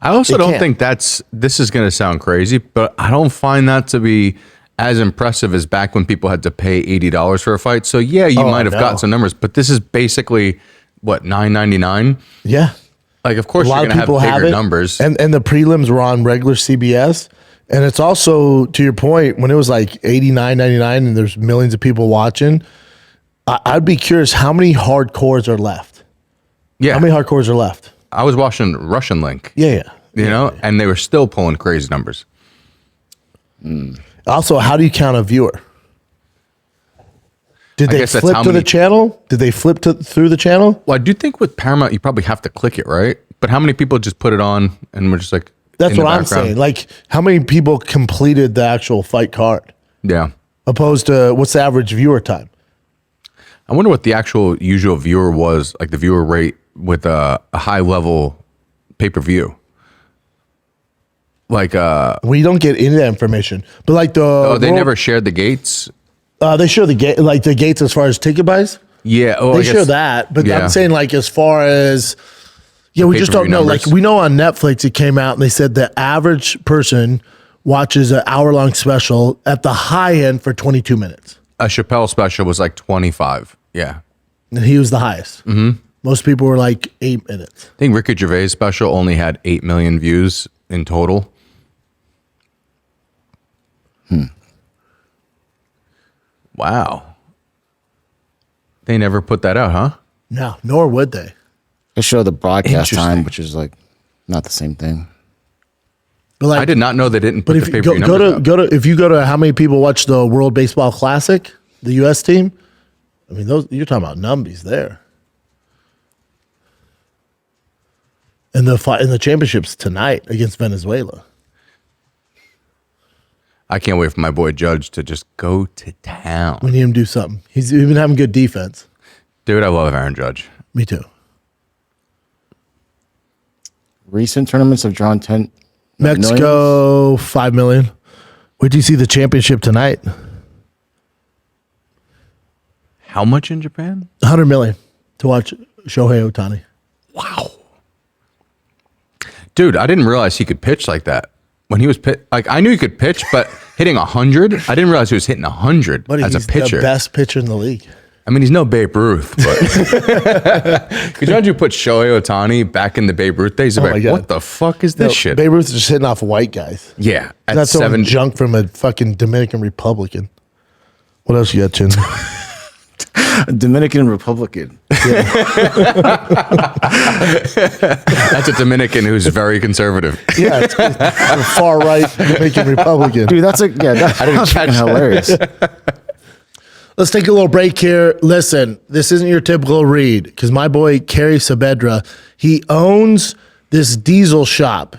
I also They don't can't. think this is going to sound crazy, but I don't find that to be as impressive as back when people had to pay $80 for a fight. So yeah, you might have no. got some numbers, but this is basically what, $9.99? Yeah. Like, of course A you're lot going of to have people have bigger it. numbers. And the prelims were on regular CBS. And it's also, to your point, when it was like $89.99 and there's millions of people watching, I'd be curious how many hardcores are left. Yeah. How many hardcores are left? I was watching Russian Link. Yeah. You know, and they were still pulling crazy numbers. Also, how do you count a viewer? Did I they guess that's flip how to the many- channel? Did they flip through the channel? Well, I do think with Paramount, you probably have to click it, right? But how many people just put it on and we're just like, That's in the what I'm background? saying. Like, how many people completed the actual fight card? Yeah. Opposed to what's the average viewer time? I wonder what the actual usual viewer was, like the viewer rate with a high level pay-per-view. Like, We don't get any of that information. But like the oh, they world- never shared the gates. they show the gate, like the gates as far as ticket buys. Yeah. Oh, They I guess, show that, but yeah. I'm saying like as far as we just don't pay-per-view know. numbers. Like we know on Netflix it came out and they said the average person watches an hour-long special at the high end for 22 minutes. A Chappelle special was like 25. Yeah. And he was the highest. Mm-hmm. Most people were like 8 minutes. I think Ricky Gervais' special only had 8 million views in total. Wow. They never put that out, huh? No, nor would they. They show the broadcast Interesting. time, which is like not the same thing. But like, I did not know they didn't put But if the you pay-per-view go numbers to out. go to if you go to how many people watch the World Baseball Classic, the U.S. team, I mean those you're talking about numbies there. And the fight in the championships tonight against Venezuela. I can't wait for my boy Judge to just go to town. We need him to do something. He's been having good defense. Dude, I love Aaron Judge. Me too. Recent tournaments have drawn 10 millions. Mexico 5 million. Wait, do you see the championship tonight? How much in Japan? 100 million to watch Shohei Ohtani. Wow. Dude, I didn't realize he could pitch like that. When he was like, I knew he could pitch, but hitting 100, I didn't realize he was hitting 100 as a pitcher. The best pitcher in the league. I mean, he's no Babe Ruth, but could you imagine you put Shohei Ohtani back in the Babe Ruth days? Oh my God. What the fuck is this shit? Babe Ruth is just hitting off white guys. Yeah, at That's some 7 junk from a fucking Dominican Republican. What else you got, Chin? Dominican Republican. That's a Dominican who's very conservative. Yeah, it's a far right Dominican Republican. Dude, that's fucking hilarious. Let's take a little break here. Listen, this isn't your typical read because my boy Kerry Saavedra, he owns this diesel shop.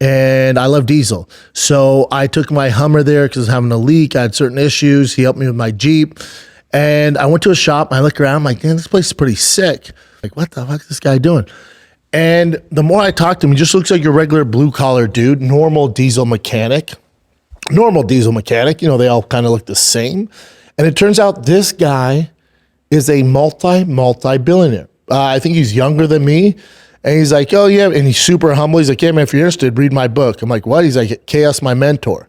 And I love diesel. So I took my Hummer there because I was having a leak. I had certain issues. He helped me with my Jeep. And I went to a shop. And I look around. I'm like, man, this place is pretty sick. Like, what the fuck is this guy doing? And the more I talk to him, he just looks like your regular blue-collar dude, normal diesel mechanic. You know, they all kind of look the same. And it turns out this guy is a multi-billionaire. I think he's younger than me. And he's like, oh, yeah. And he's super humble. He's like, yeah, man, if you're interested, read my book. I'm like, what? He's like, Chaos, my mentor.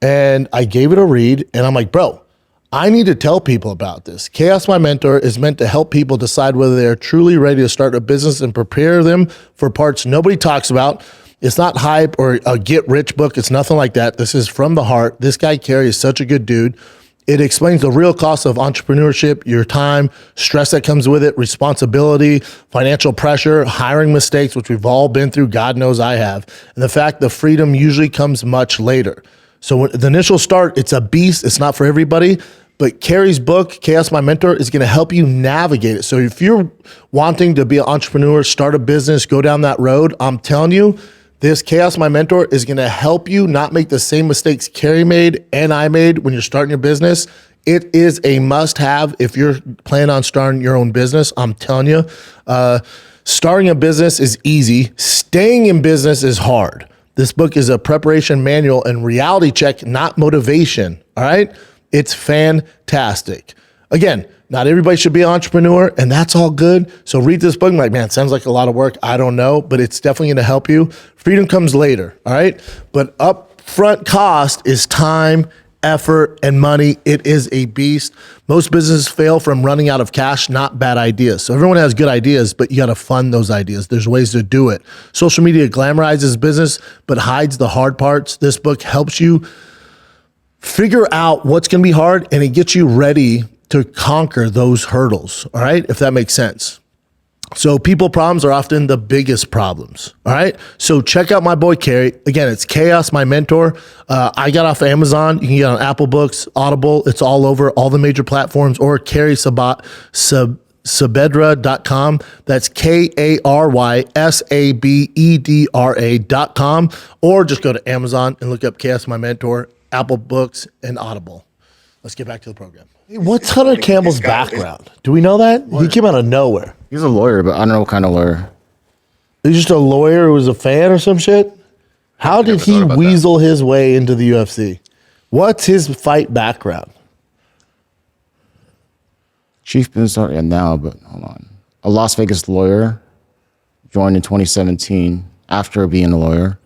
And I gave it a read. And I'm like, bro, I need to tell people about this. Chaos, my mentor is meant to help people decide whether they're truly ready to start a business and prepare them for parts nobody talks about. It's not hype or a get-rich book. It's nothing like that. This is from the heart. This guy, Kerry, is such a good dude. It explains the real cost of entrepreneurship, your time, stress that comes with it, responsibility, financial pressure, hiring mistakes, which we've all been through. God knows I have. And the fact the freedom usually comes much later. So when the initial start, it's a beast. It's not for everybody. But Kerry's book, Chaos, My Mentor, is going to help you navigate it. So if you're wanting to be an entrepreneur, start a business, go down that road, I'm telling you, this Chaos, My Mentor is going to help you not make the same mistakes Kerry made and I made when you're starting your business. It is a must-have if you're planning on starting your own business. I'm telling you, starting a business is easy. Staying in business is hard. This book is a preparation manual and reality check, not motivation. All right? It's fantastic. Again, not everybody should be an entrepreneur, and that's all good. So read this book and like, man, it sounds like a lot of work. I don't know, but it's definitely going to help you. Freedom comes later, all right? But upfront cost is time, effort, and money. It is a beast. Most businesses fail from running out of cash, not bad ideas. So everyone has good ideas, but you got to fund those ideas. There's ways to do it. Social media glamorizes business, but hides the hard parts. This book helps you figure out what's going to be hard, and it gets you ready to conquer those hurdles, all right? If that makes sense. So people problems are often the biggest problems, all right? So check out my boy, Kerry. Again, it's Chaos, My Mentor. I got off Amazon. You can get on Apple Books, Audible. It's all over all the major platforms, or Saavedra.com. That's KARYSABEDRA.com. Or just go to Amazon and look up Chaos, My Mentor, Apple Books, and Audible. Let's get back to the program. What's Hunter Campbell's background? Do we know that? He came out of nowhere. He's a lawyer, but I don't know what kind of lawyer. He's just a lawyer who was a fan or some shit? How did he weasel his way into the UFC? What's his fight background? Chief business owner now, but hold on. A Las Vegas lawyer, joined in 2017 after being a lawyer.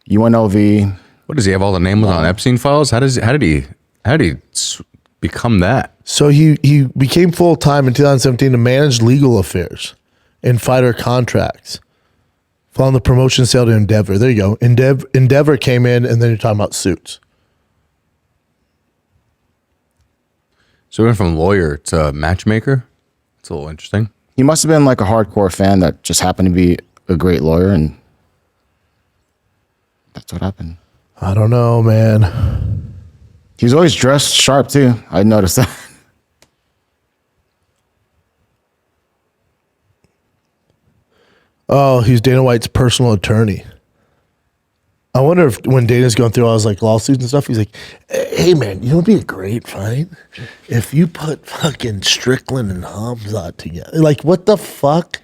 UNLV. What does he have all the names on Epstein files? How did he become that? So he became full-time in 2017 to manage legal affairs and fighter contracts. Following the promotion sale to Endeavor. There you go. Endeavor came in, and then you're talking about suits. So we went from lawyer to matchmaker. It's a little interesting. He must have been like a hardcore fan that just happened to be a great lawyer, and that's what happened. I don't know, man. He was always dressed sharp too. I noticed that. Oh, he's Dana White's personal attorney. I wonder if when Dana's going through all his like lawsuits and stuff, he's like, hey man, you know what'd be a great fight? If you put fucking Strickland and Hamzat together. Like, what the fuck?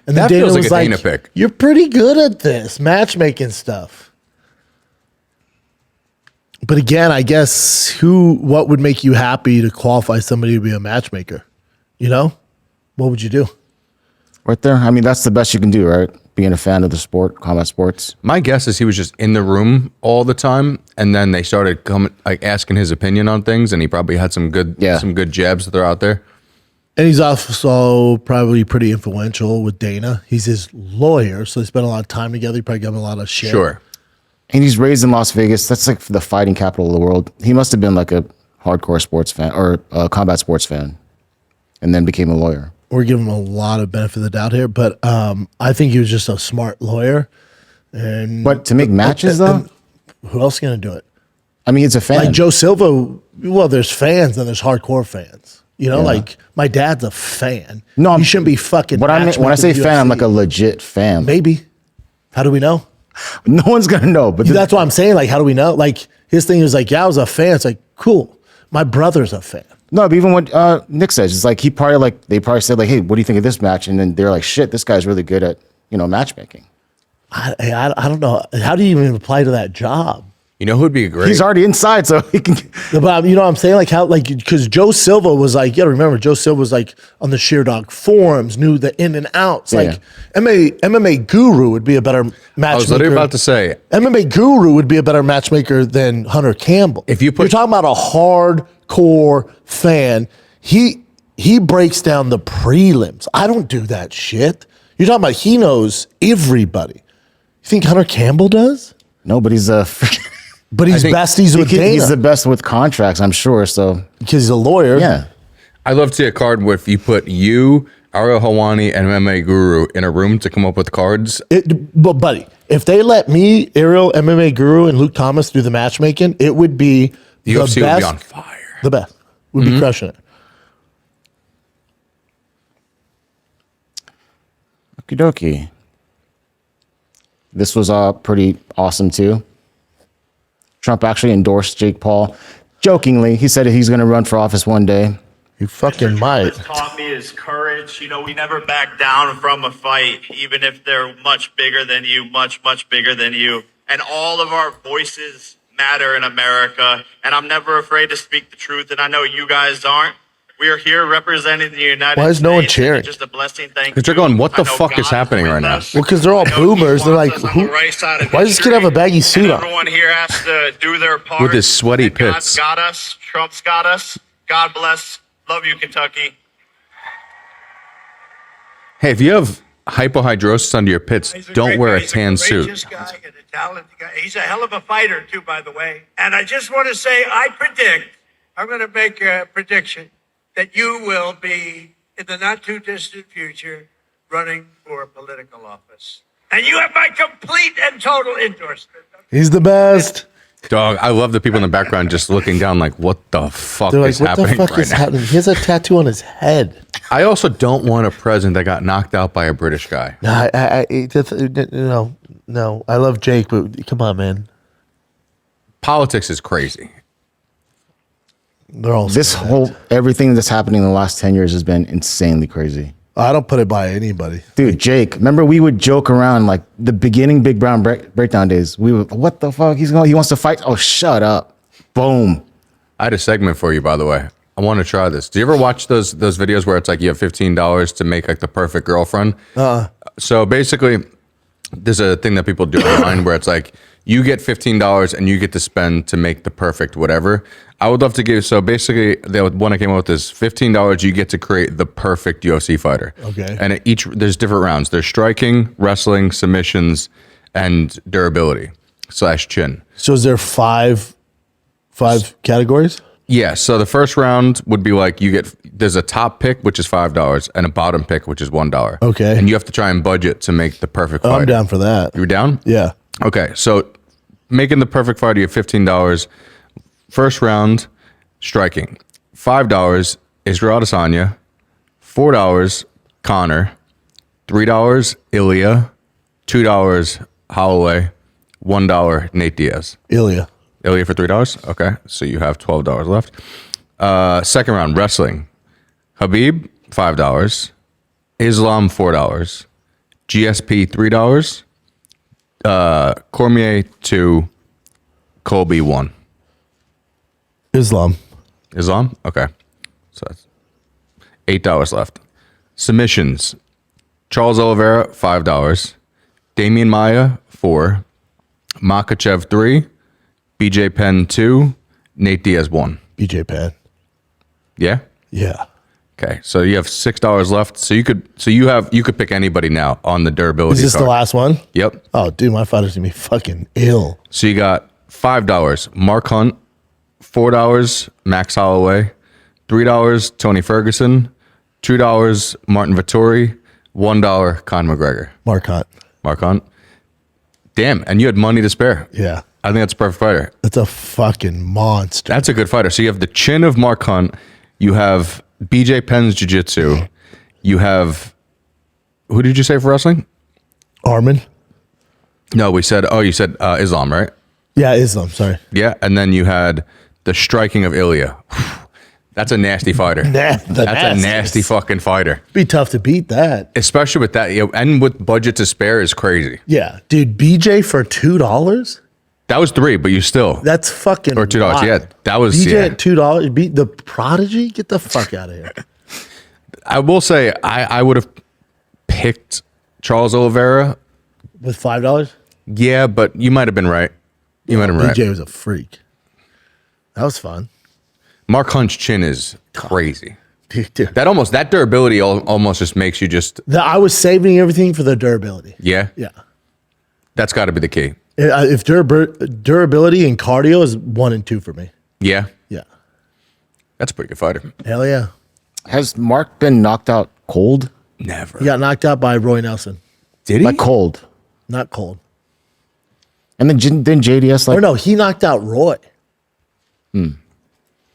And then That Dana feels like was a like, Dana pick. "You're pretty good at this matchmaking stuff." But again, I guess what would make you happy to qualify somebody to be a matchmaker? You know, what would you do? Right there. I mean, that's the best you can do, right? Being a fan of the sport, combat sports. My guess is he was just in the room all the time, and then they started asking his opinion on things, and he probably had some good jabs that throw out there. And he's also probably pretty influential with Dana. He's his lawyer, so they spent a lot of time together. He probably got him a lot of shit. Sure. And he's raised in Las Vegas. That's like the fighting capital of the world. He must have been like a hardcore sports fan or a combat sports fan, and then became a lawyer. We're giving him a lot of benefit of the doubt here, but I think he was just a smart lawyer. But to make matches, though? Who else is going to do it? I mean, it's a fan. Like Joe Silva, well, there's fans and there's hardcore fans. You know, like my dad's a fan. No, you shouldn't be fucking. When I say fan, I'm like a legit fan. Maybe. How do we know? No one's gonna know. But that's what I'm saying. Like, how do we know? Like his thing was like, yeah, I was a fan. It's like, cool. My brother's a fan. No, but even what Nick says, it's like they probably said like, hey, what do you think of this match? And then they're like, shit, this guy's really good at matchmaking. I don't know. How do you even apply to that job? You know who'd be great? He's already inside, so he can. But you know what I'm saying? Like how, like, because Joe Silva was like, yeah, remember Joe Silva was like on the Sheer Dog forums, knew the in and outs. Like MMA Guru would be a better matchmaker. I was literally about to say MMA Guru would be a better matchmaker than Hunter Campbell. If you're talking about a hardcore fan, he breaks down the prelims. I don't do that shit. You're talking about he knows everybody. You think Hunter Campbell does? No, but he's a. But he's besties with Dana. He's the best with contracts, I'm sure. So because he's a lawyer. Yeah. I love to see a card where if you put you, Ariel Helwani, and MMA Guru in a room to come up with cards. But buddy, if they let me, Ariel, MMA Guru, and Luke Thomas do the matchmaking, it would be the UFC best, would be on fire. The best. Would be crushing it. Okie dokie. This was pretty awesome too. Trump actually endorsed Jake Paul. Jokingly, he said he's going to run for office one day. He fucking might. What taught me is courage. You know, we never back down from a fight, even if they're much bigger than you, much bigger than you. And all of our voices matter in America. And I'm never afraid to speak the truth. And I know you guys aren't. We are here representing the United States. Why is no one cheering? It's just a blessing. Thank you. Because they're going, what the fuck is happening right now? Well, because they're all boomers. They're like, why does this kid have a baggy suit on? Everyone here has to do their part. With his sweaty And God's pits. got us. Trump's got us. God bless. Love you, Kentucky. Hey, if you have hypohidrosis under your pits, don't wear a tan suit. He's a guy and a talented guy. He's a hell of a fighter, too, by the way. And I just want to say, I'm going to make a prediction that you will be, in the not-too-distant future, running for political office. And you have my complete and total endorsement. He's the best. Dog, I love the people in the background just looking down like, what the fuck They're like, is what happening the fuck right is now? happening? He has a tattoo on his head. I also don't want a president that got knocked out by a British guy. No. I love Jake, but come on, man. Politics is crazy. They're all Everything that's happening in the last 10 years has been insanely crazy. I don't put it by anybody. Dude, Jake, remember we would joke around like the beginning Big Brown breakdown days. We would, what the fuck? He wants to fight. Oh, shut up. Boom. I had a segment for you, by the way. I want to try this. Do you ever watch those videos where it's like you have $15 to make like the perfect girlfriend? So basically, there's a thing that people do online where it's like you get $15 and you get to spend to make the perfect whatever. I would love to give. So basically, the one I came up with is $15. You get to create the perfect UFC fighter. Okay. And there's different rounds. There's striking, wrestling, submissions, and durability / chin. So is there five categories? Yeah, so the first round would be like there's a top pick, which is $5, and a bottom pick, which is $1. Okay. And you have to try and budget to make the perfect fighter. I'm down for that. You're down? Yeah. Okay, so making the perfect fighter, you have $15. First round, striking. $5, Israel Adesanya. $4, Conor. $3, Ilya. $2, Holloway. $1, Nate Diaz. Ilya for $3? Okay, so you have $12 left. Second round, wrestling. Habib, $5. Islam, $4. GSP $3, Cormier 2, Colby 1. Islam. Okay. So that's $8 left. Submissions. Charles Oliveira, $5. Damian Maia, 4. Makachev, 3. BJ Penn, 2. Nate Diaz, 1. BJ Penn. Yeah? Yeah. Okay. So you have $6 left. So you could pick anybody now on the durability Is this card. the last one? Yep. Oh, dude, my fighter's gonna be fucking ill. So you got $5, Mark Hunt, $4, Max Holloway, $3, Tony Ferguson, $2, Martin Vettori, $1, Conor McGregor. Mark Hunt. Damn, and you had money to spare. Yeah. I think that's a perfect fighter. That's a fucking monster. That's a good fighter. So you have the chin of Mark Hunt. You have BJ Penn's jiu-jitsu. You have, who did you say for wrestling? Armin. No, you said Islam, right? Yeah, Islam. Sorry. Yeah, and then you had the striking of Ilya. That's a nasty fighter. That's a nasty fucking fighter. Be tough to beat that. Especially with that, and with budget to spare is crazy. Yeah, dude. BJ for $2. That was 3, but you still. That's fucking. Or $2. wild. Yeah, that was BJ at $2. Beat the Prodigy. Get the fuck out of here. I will say I would have picked Charles Oliveira with $5. Yeah, but you might have been right. You might have been right. BJ was a freak. That was fun. Mark Hunt's chin is crazy. Dude. That durability almost just makes you just. I was saving everything for the durability. Yeah. Yeah. That's got to be the key. If durability and cardio is 1 and 2 for me. Yeah. Yeah. That's a pretty good fighter. Hell yeah. Has Mark been knocked out cold? Never. He got knocked out by Roy Nelson. Did he? Like cold. Not cold. And then JDS like. Or no, he knocked out Roy.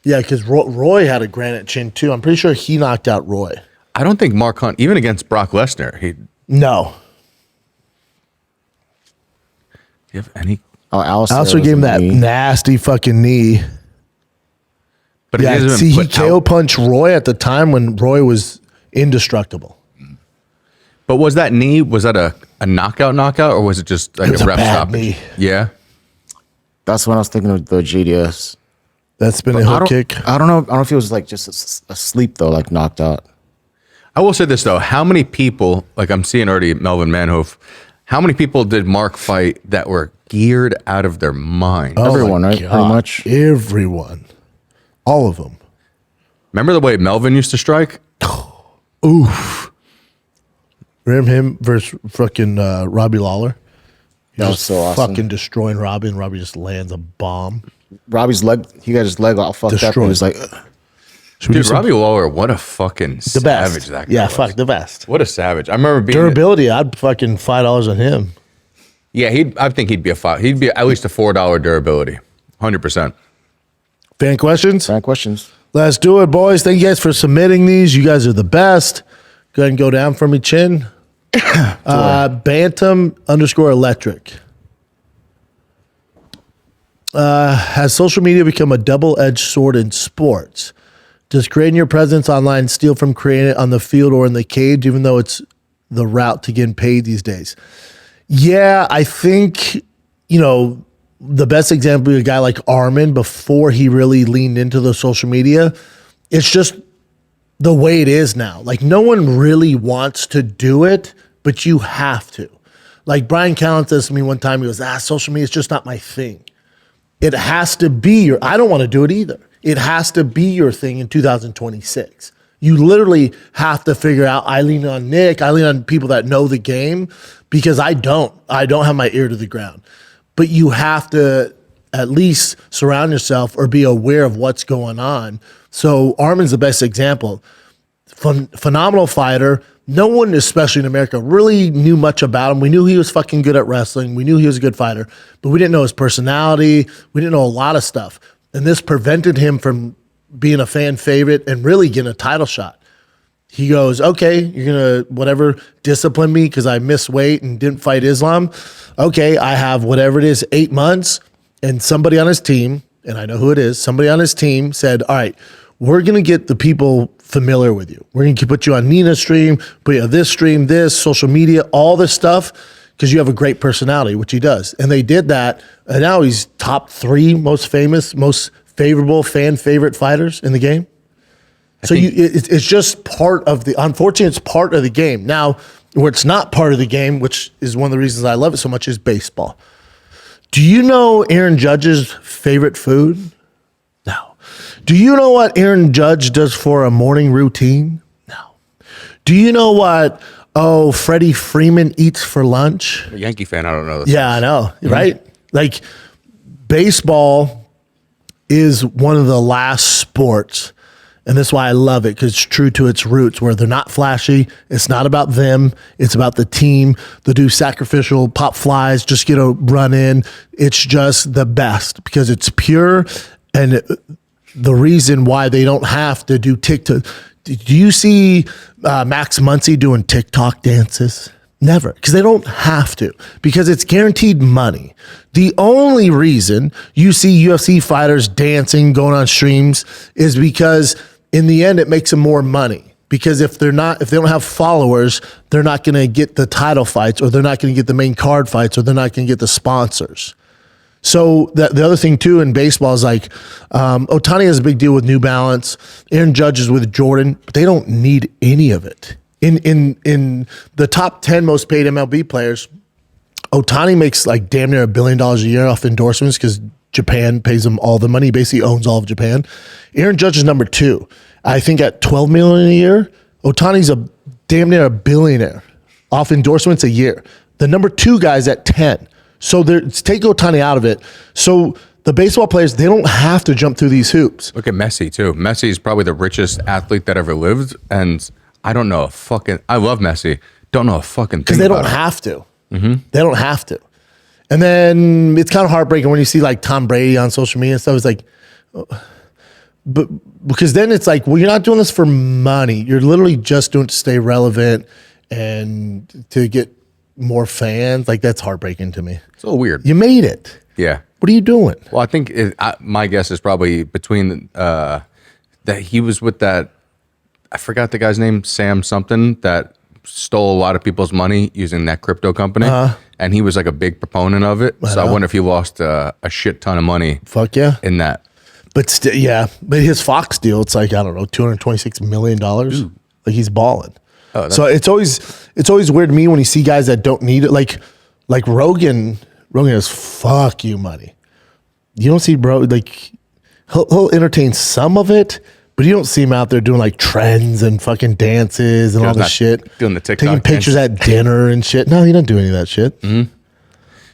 Yeah, because Roy had a granite chin too. I'm pretty sure he knocked out Roy. I don't think Mark Hunt, even against Brock Lesnar, No. Do you have any? Oh, Alistair gave him that nasty fucking knee. But yeah, see, he KO punched Roy at the time when Roy was indestructible. But was that knee? Was that a knockout, or was it just like It was a rep a bad stoppage? knee. Yeah. That's when I was thinking of the JDS. That's been a hook kick. I don't know. I don't know if it was like just asleep though, like knocked out. I will say this though: how many people, like I'm seeing already Melvin Manhoef, how many people did Mark fight that were geared out of their mind? Oh Everyone, my right? God. Pretty much. Everyone. All of them. Remember the way Melvin used to strike? Oof. Remember him versus fucking Robbie Lawler? He That was just so awesome. fucking destroying Robbie, and Robbie just lands a bomb. Robbie's leg, he got his leg all fucked up. Destroyed. He was like, Dude, Robbie Lawler, what a fucking the best. savage that guy Yeah, was. fuck, the best. What a savage. I remember being Durability, I'd fucking $5 on him. Yeah, I think he'd be he'd be at least a $4 durability. 100%. Fan questions? fan questions. Let's do it, boys. Thank you guys for submitting these. You guys are the best. Go ahead and go down for me, Chin. Bantam _electric. Has social media become a double-edged sword in sports? Does creating your presence online steal from creating it on the field or in the cage, even though it's the route to getting paid these days? Yeah, I think, the best example is a guy like Armin before he really leaned into the social media. It's just the way it is now. Like, no one really wants to do it, but you have to. Like, Brian Callen says to me one time, he goes, social media is just not my thing. It has to be I don't want to do it either. It has to be your thing in 2026. You literally have to figure out, I lean on Nick, I lean on people that know the game, because I don't have my ear to the ground. But you have to at least surround yourself or be aware of what's going on. So Armin's the best example. Phenomenal fighter. No one, especially in America, really knew much about him. We knew he was fucking good at wrestling. We knew he was a good fighter, but we didn't know his personality. We didn't know a lot of stuff. And this prevented him from being a fan favorite and really getting a title shot. He goes, okay, you're going to, whatever, discipline me because I missed weight and didn't fight Islam. Okay, I have whatever it is, 8 months. And somebody on his team, and I know who it is, somebody on his team said, all right, we're going to get the people familiar with you. We're going to put you on Nina's stream, put you on this stream, this, social media, all this stuff, because you have a great personality, which he does. And they did that, and now he's top 3 most famous, most favorable, fan favorite fighters in the game. So it's just part of the, unfortunately, it's part of the game. Now, where it's not part of the game, which is one of the reasons I love it so much, is baseball. Do you know Aaron Judge's favorite food? No. Do you know what Aaron Judge does for a morning routine? No. Do you know what, Freddie Freeman eats for lunch? I'm a Yankee fan, I don't know. Yeah, I know, right? Like, baseball is one of the last sports, and that's why I love it, because it's true to its roots, where they're not flashy. It's not about them. It's about the team. They do sacrificial pop flies, just get a run in. It's just the best because it's pure. And the reason why they don't have to do TikTok. Do you see Max Muncy doing TikTok dances? Never, because they don't have to, because it's guaranteed money. The only reason you see UFC fighters dancing, going on streams, is because in the end it makes them more money. Because if they don't have followers, they're not going to get the title fights, or they're not going to get the main card fights, or they're not going to get the sponsors. So the other thing too in baseball is like Ohtani has a big deal with New Balance, Aaron Judge is with Jordan, but they don't need any of it. In the top 10 most paid MLB players, Ohtani makes like damn near $1 billion a year off endorsements because Japan pays him all the money. He basically owns all of Japan. Aaron Judge is number 2. I think at $12 million a year. Ohtani's a damn near a billionaire off endorsements a year. The number 2 guy's at 10. So take Ohtani out of it. So the baseball players, they don't have to jump through these hoops. Look at Messi too. Messi is probably the richest athlete that ever lived, and I don't know I love Messi. Don't know a fucking thing because they about don't him. have to. Mm-hmm. They don't have to. And then it's kind of heartbreaking when you see like Tom Brady on social media and stuff. It's like, but because then it's like, well, you're not doing this for money. You're literally just doing it to stay relevant and to get more fans. Like, that's heartbreaking to me. It's a little weird. You made it. Yeah. What are you doing? Well, I think my guess is probably between that he was with that. I forgot the guy's name, Sam something, that stole a lot of people's money using that crypto company. And he was like a big proponent of it. So I wonder if he lost a shit ton of money. Fuck yeah. In that. But but his Fox deal, it's like, I don't know, $226 million. Ooh. Like, he's balling. Oh, so it's always weird to me when you see guys that don't need it. Like Rogan has fuck you money. You don't see like he'll entertain some of it, but you don't see him out there doing like trends and fucking dances and all this shit. Doing the TikTok taking pictures at dinner and shit. No, he doesn't do any of that shit. Mm-hmm.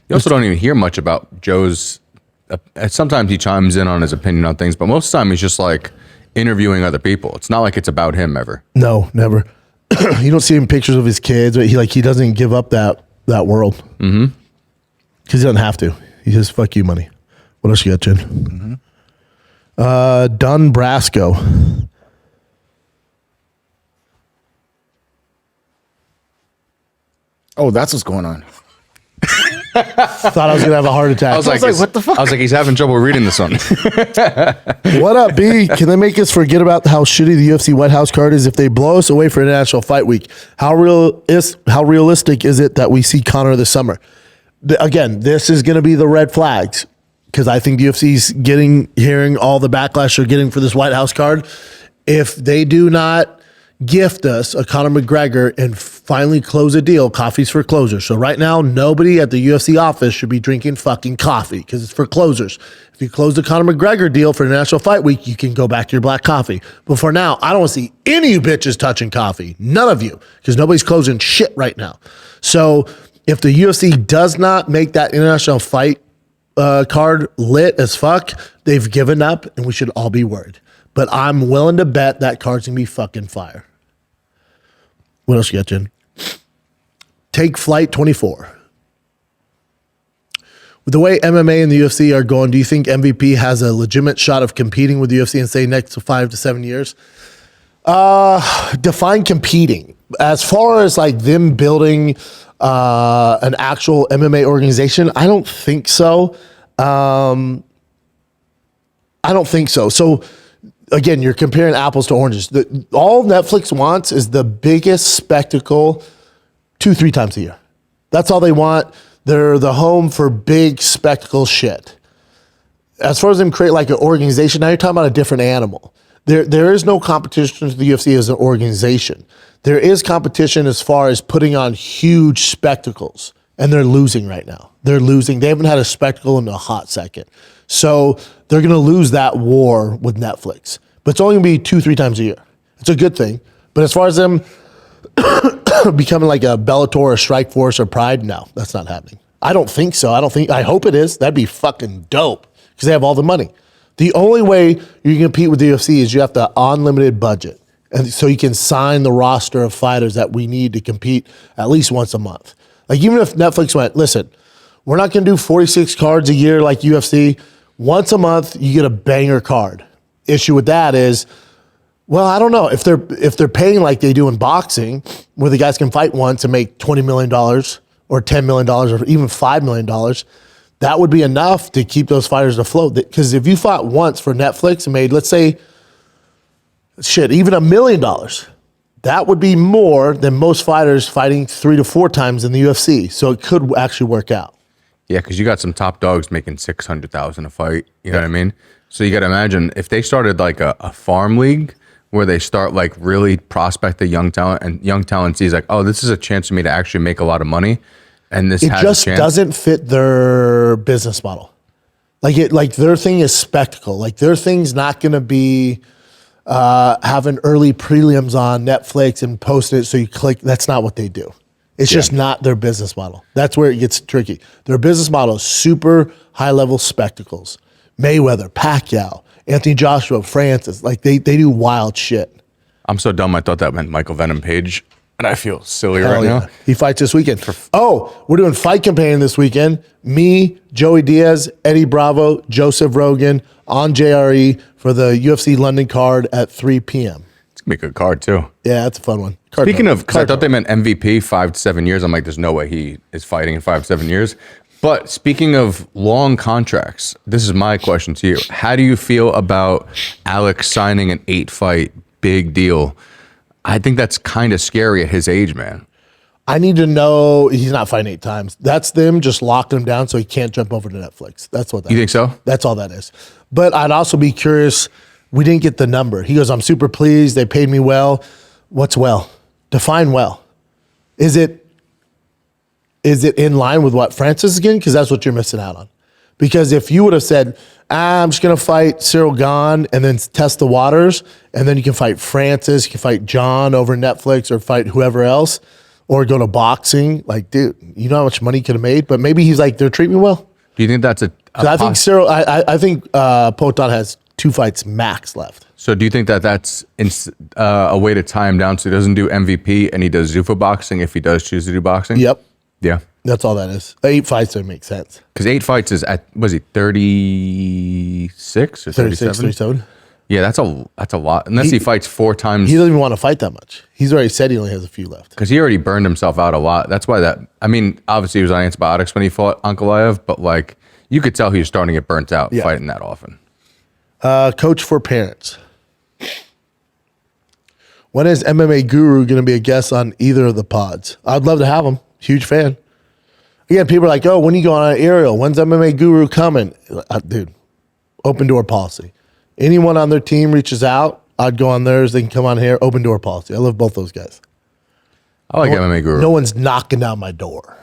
You also don't even hear much about Joe's. Sometimes he chimes in on his opinion on things, but most of the time he's just like interviewing other people. It's not like it's about him ever. No, never. You don't see him pictures of his kids. But he doesn't give up that world. Mm-hmm. Because he doesn't have to. He says, fuck you, money. What else you got, Jen? Mm-hmm. Don Brasco. Oh, that's what's going on. Thought I was going to have a heart attack. I was like, what the fuck? I was like, he's having trouble reading this one. What up, B? Can they make us forget about how shitty the UFC White House card is if they blow us away for International Fight Week? How realistic is it that we see Conor this summer? Again, this is going to be the red flags, because I think the UFC's hearing all the backlash they're getting for this White House card. If they do not gift us a Conor McGregor and finally close a deal, coffee's for closers. So right now, nobody at the UFC office should be drinking fucking coffee because it's for closers. If you close the Conor McGregor deal for National Fight Week, you can go back to your black coffee. But for now, I don't want to see any of you bitches touching coffee. None of you, because nobody's closing shit right now. So if the UFC does not make that international fight card lit as fuck, they've given up, and we should all be worried. But I'm willing to bet that card's gonna be fucking fire. What else you got, Jen? Take Flight 24. With the way MMA and the UFC are going, do you think MVP has a legitimate shot of competing with the UFC in, say, next 5 to 7 years? Define competing. As far as like them building an actual MMA organization, I don't think so. I don't think so. So again, you're comparing apples to oranges. All Netflix wants is the biggest spectacle 2-3 times a year. That's all they want. They're the home for big spectacle shit. As far as them create like an organization, now you're talking about a different animal. There is no competition to the UFC as an organization. There is competition as far as putting on huge spectacles, and they're losing right now. They're losing. They haven't had a spectacle in a hot second. So they're going to lose that war with Netflix. But it's only going to be 2-3 times a year. It's a good thing. But as far as them becoming like a Bellator or Strikeforce or Pride, no, that's not happening. I don't think so. I hope it is. That'd be fucking dope because they have all the money. The only way you can compete with the UFC is you have to unlimited budget. And so you can sign the roster of fighters that we need to compete at least once a month. Like even if Netflix went, listen, we're not going to do 46 cards a year like UFC. Once a month, you get a banger card. Issue with that is, well, I don't know. If they're paying like they do in boxing, where the guys can fight once and make $20 million or $10 million or even $5 million, that would be enough to keep those fighters afloat. Because if you fought once for Netflix and made, let's say, even $1 million, that would be more than most fighters fighting 3 to 4 times in the UFC. So it could actually work out. Yeah, because you got some top dogs making $600,000 a fight. You know what I mean? So you got to imagine if they started like a farm league where they start like really prospect the young talent, and young talent sees like, oh, this is a chance for me to actually make a lot of money. And this has just a chance. Doesn't fit their business model. Like their thing is spectacle. Like their thing's not going to be having early prelims on Netflix and post it so you click. That's not what they do. It's just not their business model. That's where it gets tricky. Their business model is super high level spectacles. Mayweather, Pacquiao, Anthony Joshua, Francis. Like they do wild shit. I'm so dumb. I thought that meant Michael Venom Page. And I feel silly right now. He fights this weekend. We're doing fight companion this weekend. Me, Joey Diaz, Eddie Bravo, Joseph Rogan on JRE for the UFC London card at 3 p.m. It's going to be a good card, too. Yeah, that's a fun one. Speaking of, because I thought they meant MVP 5 to 7 years. I'm like, there's no way he is fighting in 5 to 7 years. But speaking of long contracts, this is my question to you. How do you feel about Alex signing an 8-fight big deal? I think that's kind of scary at his age, man. I need to know he's not fighting 8 times. That's them just locking him down so he can't jump over to Netflix. That's what that is. You think so? That's all that is. But I'd also be curious. We didn't get the number. He goes, I'm super pleased. They paid me well. What's well? Define well. Is it in line with what Francis is getting? Because that's what you're missing out on. Because if you would have said, I'm just going to fight Cyril Gane and then test the waters, and then you can fight Francis, you can fight John over Netflix or fight whoever else, or go to boxing. Like, dude, you know how much money he could have made? But maybe he's like, they're treating me well. Do you think that's I think Cyril, I think Poton has 2 fights max left. So do you think that that's a way to tie him down so he doesn't do MVP and he does Zuffa boxing if he does choose to do boxing? Yep. Yeah. That's all that is. 8 fights don't make sense. Because 8 fights is at, was he 36 or 37? 37. Yeah, that's a lot. Unless he fights 4 times. He doesn't even want to fight that much. He's already said he only has a few left. Because he already burned himself out a lot. That's why obviously he was on antibiotics when he fought Ankalaev, but like you could tell he was starting to get burnt out fighting that often. Coach for parents. When is MMA Guru going to be a guest on either of the pods? I'd love to have him. Huge fan. Again, people are like, oh, when you go on an aerial? When's MMA Guru coming? Dude, open door policy. Anyone on their team reaches out, I'd go on theirs. They can come on here. Open door policy. I love both those guys. I like MMA Guru. No one's knocking down my door.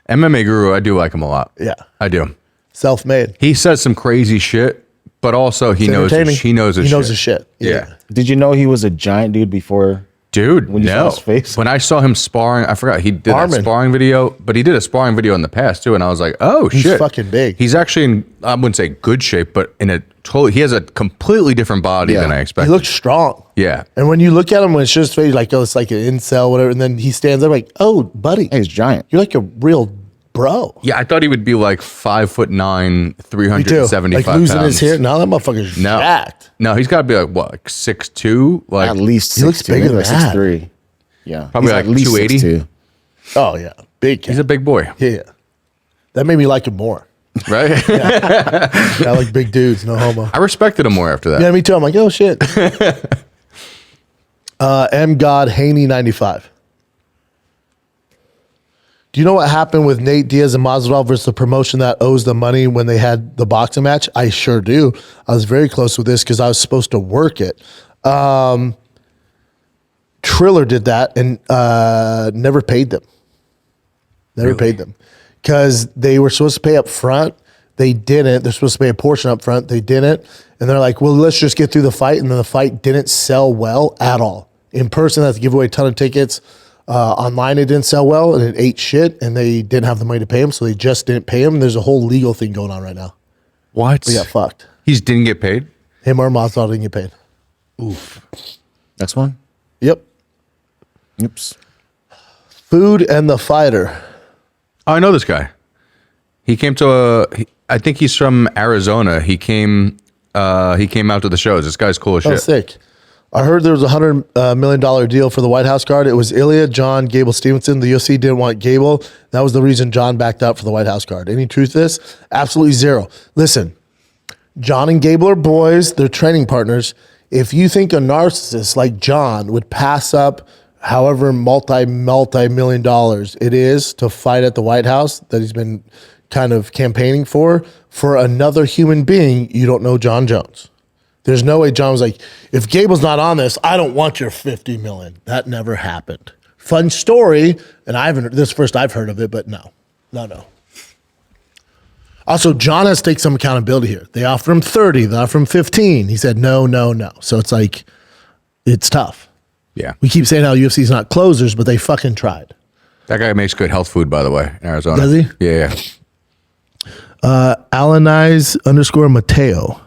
MMA Guru, I do like him a lot. Yeah. I do. Self-made. He says some crazy shit, but also he knows his shit. Yeah. Did you know he was a giant dude before? Dude, when you saw his face? When I saw him sparring, I forgot he did that sparring video, but he did a sparring video in the past too, and I was like, oh shit, he's fucking big. He's actually in, I wouldn't say good shape, but in a he has a completely different body than I expected. He looks strong. Yeah. And when you look at him when it's just face, like, oh, it's like an incel, whatever, and then he stands up like, oh, buddy. Hey, he's giant. You're like a real bro. Yeah, I thought he would be like 5'9", 375 like losing pounds. his hair. Now that motherfucker's jacked. No, he's got to be like what, like 6'2", like at least 6'2", he looks bigger than like 6'3". Yeah, probably like at least 280. 6'2". Oh yeah, big cat. He's a big boy. Yeah, that made me like him more. right? Yeah, like big dudes, no homo. I respected him more after that. Yeah, me too. I'm like, oh shit. M God Haney 95. Do you know what happened with Nate Diaz and Masvidal versus the promotion that owes the money when they had the boxing match? I sure do. I was very close with this because I was supposed to work it. Triller did that and never paid them. Never paid them because they were supposed to pay up front. They didn't. They're supposed to pay a portion up front. They didn't. And they're like, well, let's just get through the fight. And then the fight didn't sell well at all. In person, they had to give away a ton of tickets. Online, it didn't sell well, and it ate shit, and they didn't have the money to pay him, so they just didn't pay him. There's a whole legal thing going on right now. What? We got fucked. He didn't get paid? Him or Masvidal didn't get paid. Oof. Next one. Yep. Oops. Food and the Fighter. Oh, I know this guy. He came to I think he's from Arizona. He came out to the shows. This guy's cool as shit. Oh, sick. I heard there was a $100 million deal for the White House card. It was Ilya, John, Gable Stevenson. The UFC didn't want Gable. That was the reason John backed out for the White House card. Any truth to this? Absolutely zero. Listen, John and Gable are boys. They're training partners. If you think a narcissist like John would pass up however multi-million dollars it is to fight at the White House that he's been kind of campaigning for another human being, you don't know Jon Jones. There's no way John was like, if Gable's not on this, I don't want your $50 million. That never happened. Fun story, and this is the first I've heard of it, but no. Also, John has to take some accountability here. They offered him 30, they offered him 15. He said no. So it's like, it's tough. Yeah. We keep saying how UFC's not closers, but they fucking tried. That guy makes good health food, by the way, in Arizona. Does he? Yeah. Alanize_Mateo.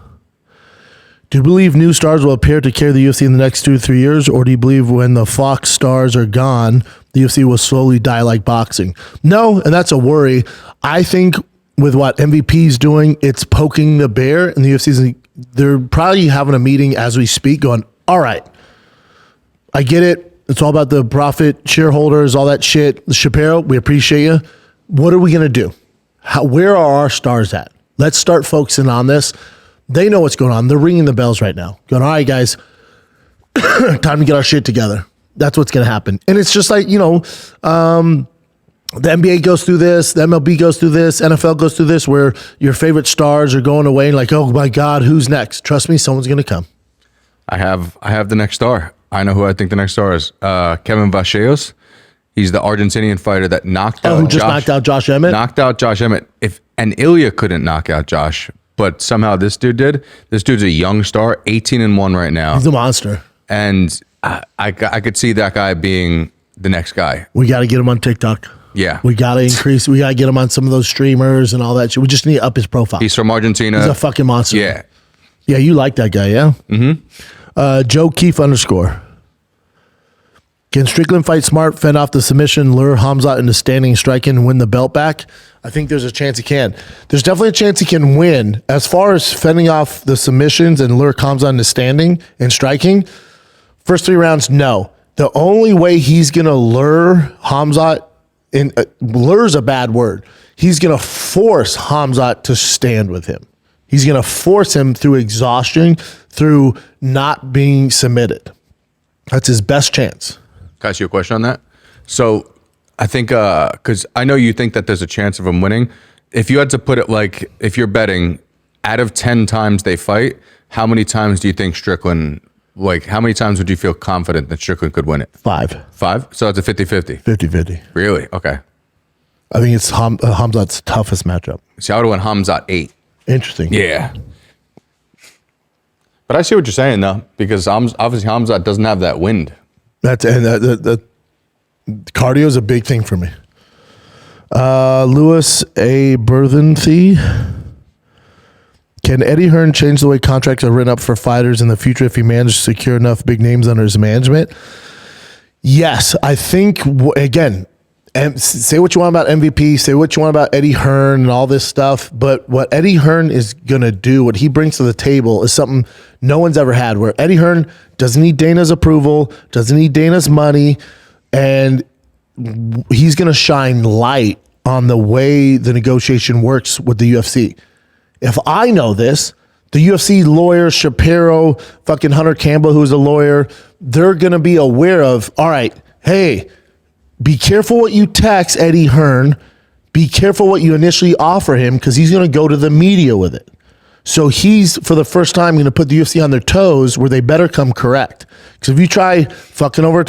Do you believe new stars will appear to carry the UFC in the next 2 to 3 years, or do you believe when the Fox stars are gone, the UFC will slowly die like boxing? No, and that's a worry. I think with what MVP's doing, it's poking the bear, and the UFC's they're probably having a meeting as we speak, going, all right, I get it. It's all about the profit, shareholders, all that shit. Shapiro, we appreciate you. What are we going to do? Where are our stars at? Let's start focusing on this. They know what's going on. They're ringing the bells right now. Going, all right, guys, time to get our shit together. That's what's going to happen. And it's just like, the NBA goes through this, the MLB goes through this, NFL goes through this, where your favorite stars are going away and like, oh my God, who's next? Trust me, someone's going to come. I have the next star. I know who I think the next star is. Kevin Vacheios. He's the Argentinian fighter that knocked out knocked out Josh Emmett? Knocked out Josh Emmett. And Ilya couldn't knock out Josh, but somehow this dude did. This dude's a young star, 18-1 right now. He's a monster. And I could see that guy being the next guy. We got to get him on TikTok. Yeah. We got to increase. We got to get him on some of those streamers and all that shit. We just need to up his profile. He's from Argentina. He's a fucking monster. Yeah. Yeah, you like that guy, yeah? Mm-hmm. Joe Keefe _ Can Strickland fight smart, fend off the submission, lure Hamzat into standing, striking, and win the belt back? I think there's a chance he can. There's definitely a chance he can win. As far as fending off the submissions and lure Hamzat into standing and striking, first 3 rounds, no. The only way he's going to lure Hamzat, lure's a bad word. He's going to force Hamzat to stand with him. He's going to force him through exhaustion, through not being submitted. That's his best chance. Can I ask you a question on that? So I think, because I know you think that there's a chance of him winning. If you had to put it like, if you're betting out of 10 times they fight, how many times do you think Strickland, how many times would you feel confident that Strickland could win it? 5. 5? So it's a 50-50? 50-50. Really? Okay. I think it's Hamzat's toughest matchup. See, I would have went Hamzat 8. Interesting. Yeah. But I see what you're saying, though, because obviously Hamzat doesn't have that wind. The cardio is a big thing for me. Lewis A. Berthenthy. Can Eddie Hearn change the way contracts are written up for fighters in the future if he manages to secure enough big names under his management? Yes, I think, again, and say what you want about MVP, say what you want about Eddie Hearn and all this stuff, but what Eddie Hearn is going to do, what he brings to the table is something no one's ever had, where Eddie Hearn doesn't need Dana's approval, doesn't need Dana's money, and he's going to shine light on the way the negotiation works with the UFC. If I know this, the UFC lawyer, Shapiro, fucking Hunter Campbell, who's a lawyer, they're going to be aware of, all right, hey, be careful what you text Eddie Hearn. Be careful what you initially offer him because he's going to go to the media with it. So he's, for the first time, going to put the UFC on their toes where they better come correct. Because if you try fucking over,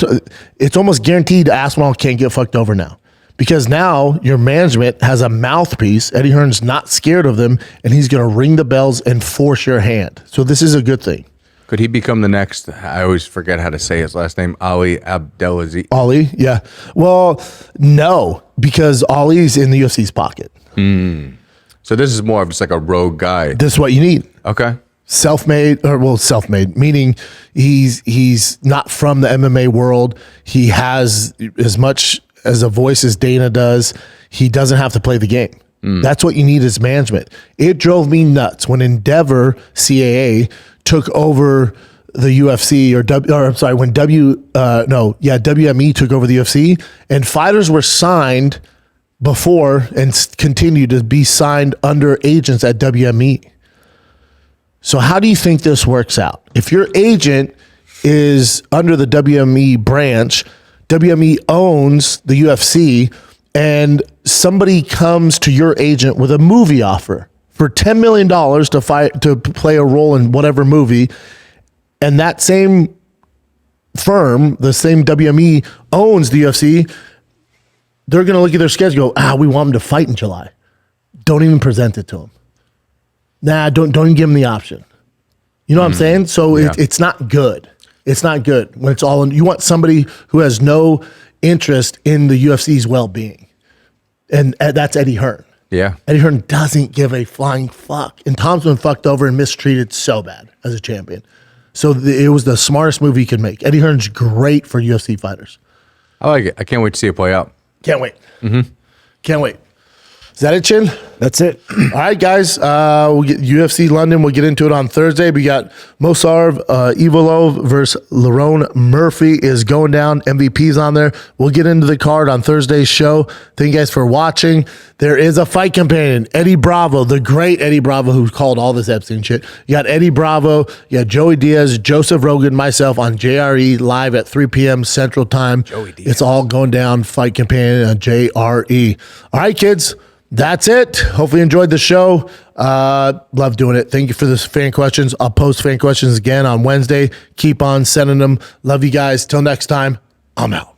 it's almost guaranteed Aspinall can't get fucked over now. Because now your management has a mouthpiece. Eddie Hearn's not scared of them, and he's going to ring the bells and force your hand. So this is a good thing. Could he become the next, I always forget how to say his last name, Ali Abdelaziz? Ali, yeah. Well, no, because Ali's in the UFC's pocket. So this is more of just like a rogue guy. This is what you need. Okay. Self-made, meaning he's not from the MMA world. He has as much as a voice as Dana does. He doesn't have to play the game. That's what you need as management. It drove me nuts when Endeavor CAA took over the UFC, when WME took over the UFC, and fighters were signed before and continue to be signed under agents at WME. So how do you think this works out? If your agent is under the WME branch, WME owns the UFC, and somebody comes to your agent with a movie offer for $10 million to play a role in whatever movie, and that same firm, the same WME, owns the UFC, they're going to look at their schedule and go, we want him to fight in July. Don't even present it to him. Nah, don't even give him the option. You know what I'm saying? So it's not good. It's not good when it's all in. You want somebody who has no interest in the UFC's well-being. And that's Eddie Hearn. Yeah. Eddie Hearn doesn't give a flying fuck. And Tom's been fucked over and mistreated so bad as a champion. So it was the smartest move he could make. Eddie Hearn's great for UFC fighters. I like it. I can't wait to see it play out. Can't wait. Can't wait. Is that it, Chin? That's it. All right, guys. We'll get UFC London. We'll get into it on Thursday. We got Mosarv Ivolov versus Lerone Murphy is going down. MVP's on there. We'll get into the card on Thursday's show. Thank you guys for watching. There is a fight companion, Eddie Bravo, the great Eddie Bravo, who called all this Epstein shit. You got Eddie Bravo. You got Joey Diaz, Joseph Rogan, myself on JRE live at 3 p.m. Central Time. Joey Diaz. It's all going down. Fight companion on JRE. All right, kids. That's it. Hopefully you enjoyed the show. Love doing it. Thank you for this fan questions. I'll post fan questions again on Wednesday. Keep on sending them. Love you guys. Till next time, I'm out.